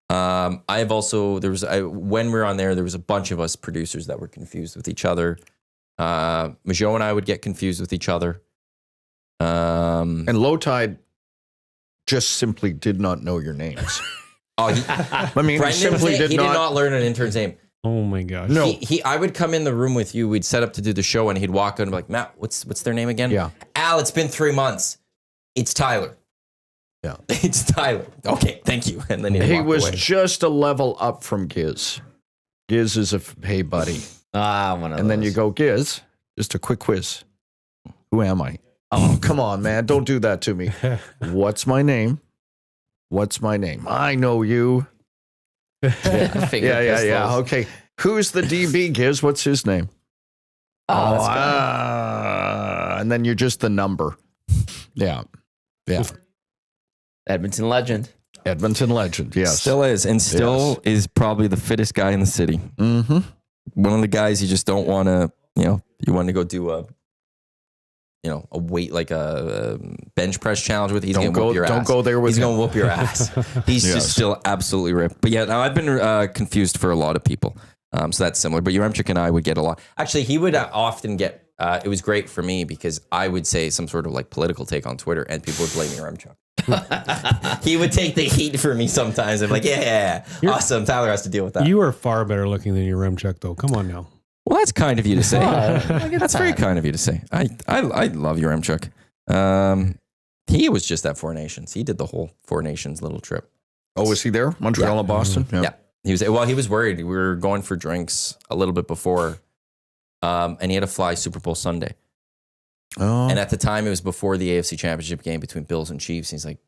I've also, when we were on there was a bunch of us producers that were confused with each other. Majo and I would get confused with each other.
And Low Tide just simply did not know your names.
Brendan simply did not learn an intern's name.
Oh my gosh!
No,
I would come in the room with you. We'd set up to do the show, and he'd walk in and be like, "Matt, what's their name again?"
Yeah,
Al. It's been 3 months. It's Tyler.
Yeah.
It's Tyler. Okay, thank you. And then
He
walk
was
away.
just a level up from Giz. Giz is hey, buddy.
One of
And then
those.
you go, Giz, just a quick quiz. Who am I? Oh, come on, man. Don't do that to me. What's my name? What's my name? I know you. Yeah. Okay. Who's the DB, Giz? What's his name? And then you're just the number. Yeah.
Edmonton legend.
Edmonton legend, yes.
Still is, and still is probably the fittest guy in the city.
Mm-hmm.
One of the guys you just don't want to, you want to go do a weight, like a bench press challenge with. He's going to whoop your ass.
Don't go there with
He's
him.
going to whoop your ass. He's just still absolutely ripped. But yeah, now I've been confused for a lot of people. So that's similar. But Yaremchuk and I would get a lot. Actually, he would often get, it was great for me because I would say some sort of like political take on Twitter and people would blame Yaremchuk. He would take the heat for me sometimes. I'm like, awesome. Tyler has to deal with that.
You are far better looking than Yaremchuk, though. Come on now.
Well, that's kind of you to say. That's very kind of you to say. I love Yaremchuk. He was just at Four Nations. He did the whole Four Nations little trip.
Oh, was he there? Montreal and Boston?
Yeah. He was worried. We were going for drinks a little bit before, and he had to fly Super Bowl Sunday.
Oh.
And at the time, it was before the AFC Championship game between Bills and Chiefs. He's like,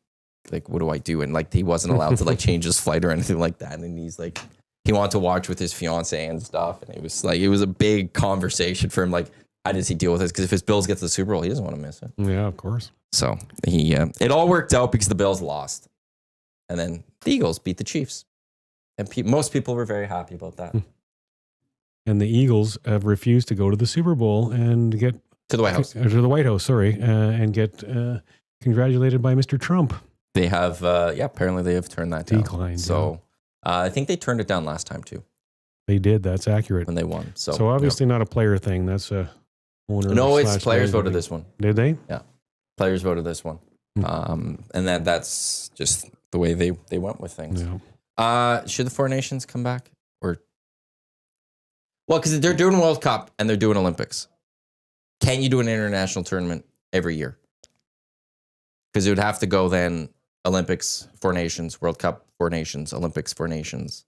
what do I do? And like, he wasn't allowed to like change his flight or anything like that. And he's like, he wanted to watch with his fiance and stuff. And it was a big conversation for him. Like, how does he deal with this? Because if his Bills get to the Super Bowl, he doesn't want to miss it.
Yeah, of course.
So it all worked out because the Bills lost. And then the Eagles beat the Chiefs. And most people were very happy about that.
And the Eagles have refused to go to the Super Bowl and get
To the White House.
To the White House, and get congratulated by Mr. Trump.
They have, apparently they have turned that down.
Declined.
So I think they turned it down last time too
They did. That's accurate.
when they won. So
obviously not a player thing. That's a owner.
no, it's players
management
voted
thing.
this one.
Did they?
Yeah, players voted this one. And that's just the way they went with things.
Yeah.
Should the Four Nations come back because they're doing World Cup and they're doing Olympics. Can you do an international tournament every year? Because it would have to go then Olympics, Four Nations, World Cup, Four Nations, Olympics, Four Nations.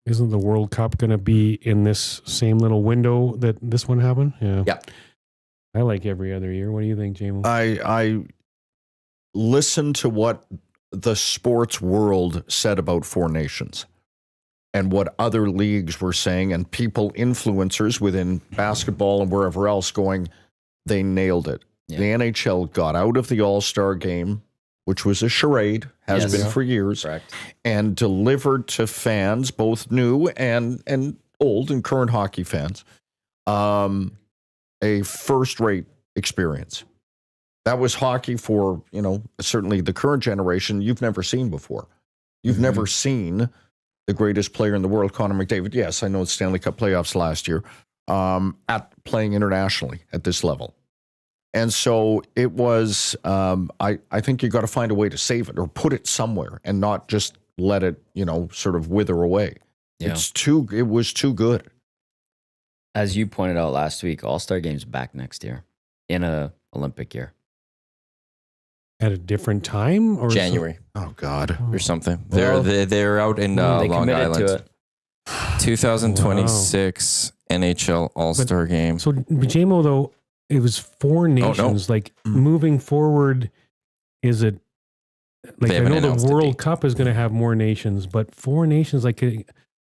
Isn't the World Cup going to be in this same little window that this one happened? Yeah.
Yeah.
I like every other year. What do you think, Jamie?
I listened to what the sports world said about Four Nations and what other leagues were saying, and people, influencers within basketball and wherever else going, they nailed it.
Yeah.
The NHL got out of the All-Star game, which was a charade, has been for years,
Correct.
and delivered to fans, both new and old and current hockey fans, a first-rate experience. That was hockey for, certainly the current generation you've never seen before. You've never seen the greatest player in the world, Connor McDavid. Yes, I know it's Stanley Cup playoffs last year, at playing internationally at this level. And so it was, I think you got to find a way to save it or put it somewhere and not just let it, sort of wither away.
Yeah.
It was too good.
As you pointed out last week, All-Star Game's back next year in a Olympic year.
At a different time? Or
January
Oh, God.
or something.
Well,
They're out in
They
Long
committed
Island.
to it.
2026 NHL All-Star Game.
So, JMO, though, it was Four Nations. Like, moving forward, is it like,
They
I
haven't
know
announced
the
a
World
date.
Cup is going to have more nations, but Four Nations, like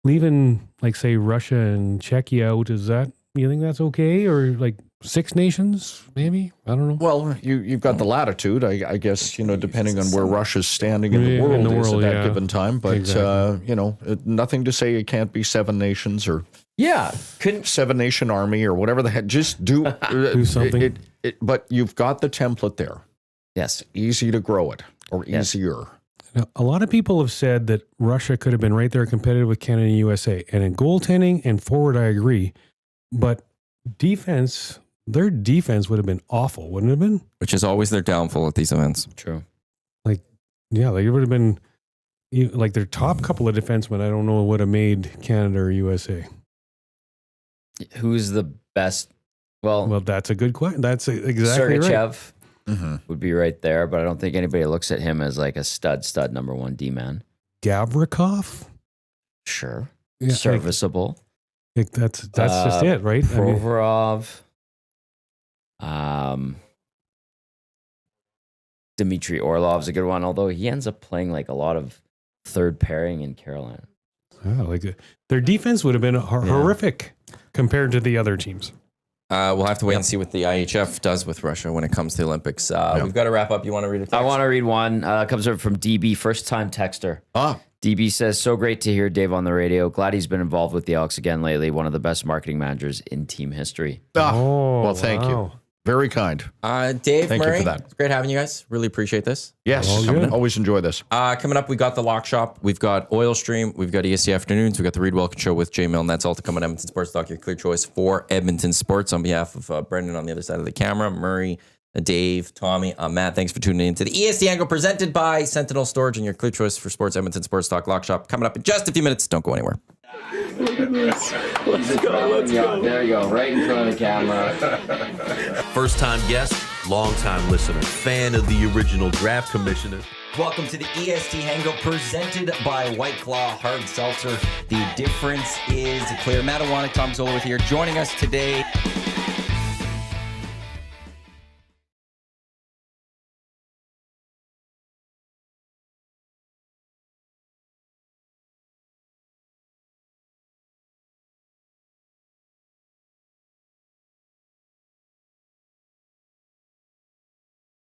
leaving, like, say, Russia and Czechia out, is that, you think that's okay? Or like Six Nations, maybe? I don't know.
Well, you've got the latitude, I guess, depending on where Russia's standing in the
Yeah,
world,
in the
is
world,
at that
yeah.
given time. But,
Exactly.
nothing to say it can't be Seven Nations or
Yeah. Couldn't.
Seven Nation Army or whatever the heck. Just do,
Do something.
But you've got the template there.
Yes.
Easy to grow it, or
Yes.
easier.
Now, a lot of people have said that Russia could have been right there competitive with Canada and USA. And in goaltending and forward, I agree. But defense, their defense would have been awful, wouldn't it have been?
Which is always their downfall at these events.
True.
Yeah, like it would have been like their top couple of defensemen. I don't know would have made Canada or USA.
Who's the best? Well,
Well, that's a good question. That's exactly right.
Sergachev. would be right there, but I don't think anybody looks at him as like a stud number one D-man.
Gavrikov?
Sure.
Yeah,
Serviceable.
Like that's just it, right?
Provorov. Dmitry Orlov's a good one, although he ends up playing like a lot of third pairing in Carolina.
Their defense would have been horrific compared to the other teams.
We'll have to wait and see what the IHF does with Russia when it comes to the Olympics. We've got to wrap up. You want to read it?
I want to read one. Comes up from DB, first-time texter. DB says, so great to hear Dave on the radio. Glad he's been involved with the Elks again lately. One of the best marketing managers in team history.
Well, thank you. Very kind.
Dave,
Thank
Murray,
you for that.
It's great having you guys. Really appreciate this.
Yes, always enjoy this.
Coming up, we got the Lock Shop. We've got Oil Stream. We've got EST Afternoons. We've got the Reed Welkin Show with Jay Milne. That's all to come on Edmonton Sports Talk, your clear choice for Edmonton Sports. On behalf of Brendan on the other side of the camera, Murray, Dave, Tommy, I'm Matt. Thanks for tuning in to the EST Hangout presented by Sentinel Storage and your clear choice for sports, Edmonton Sports Talk Lock Shop. Coming up in just a few minutes. Don't go anywhere.
Look at this. Let's go.
There you go, right in front of the camera.
First-time guest, long-time listener, fan of the original draft commissioner.
Welcome to the EST Hangout presented by White Claw Hard Seltzer. The difference is clear. Matt Iwanyk, Tom Gazzola with here. Joining us today.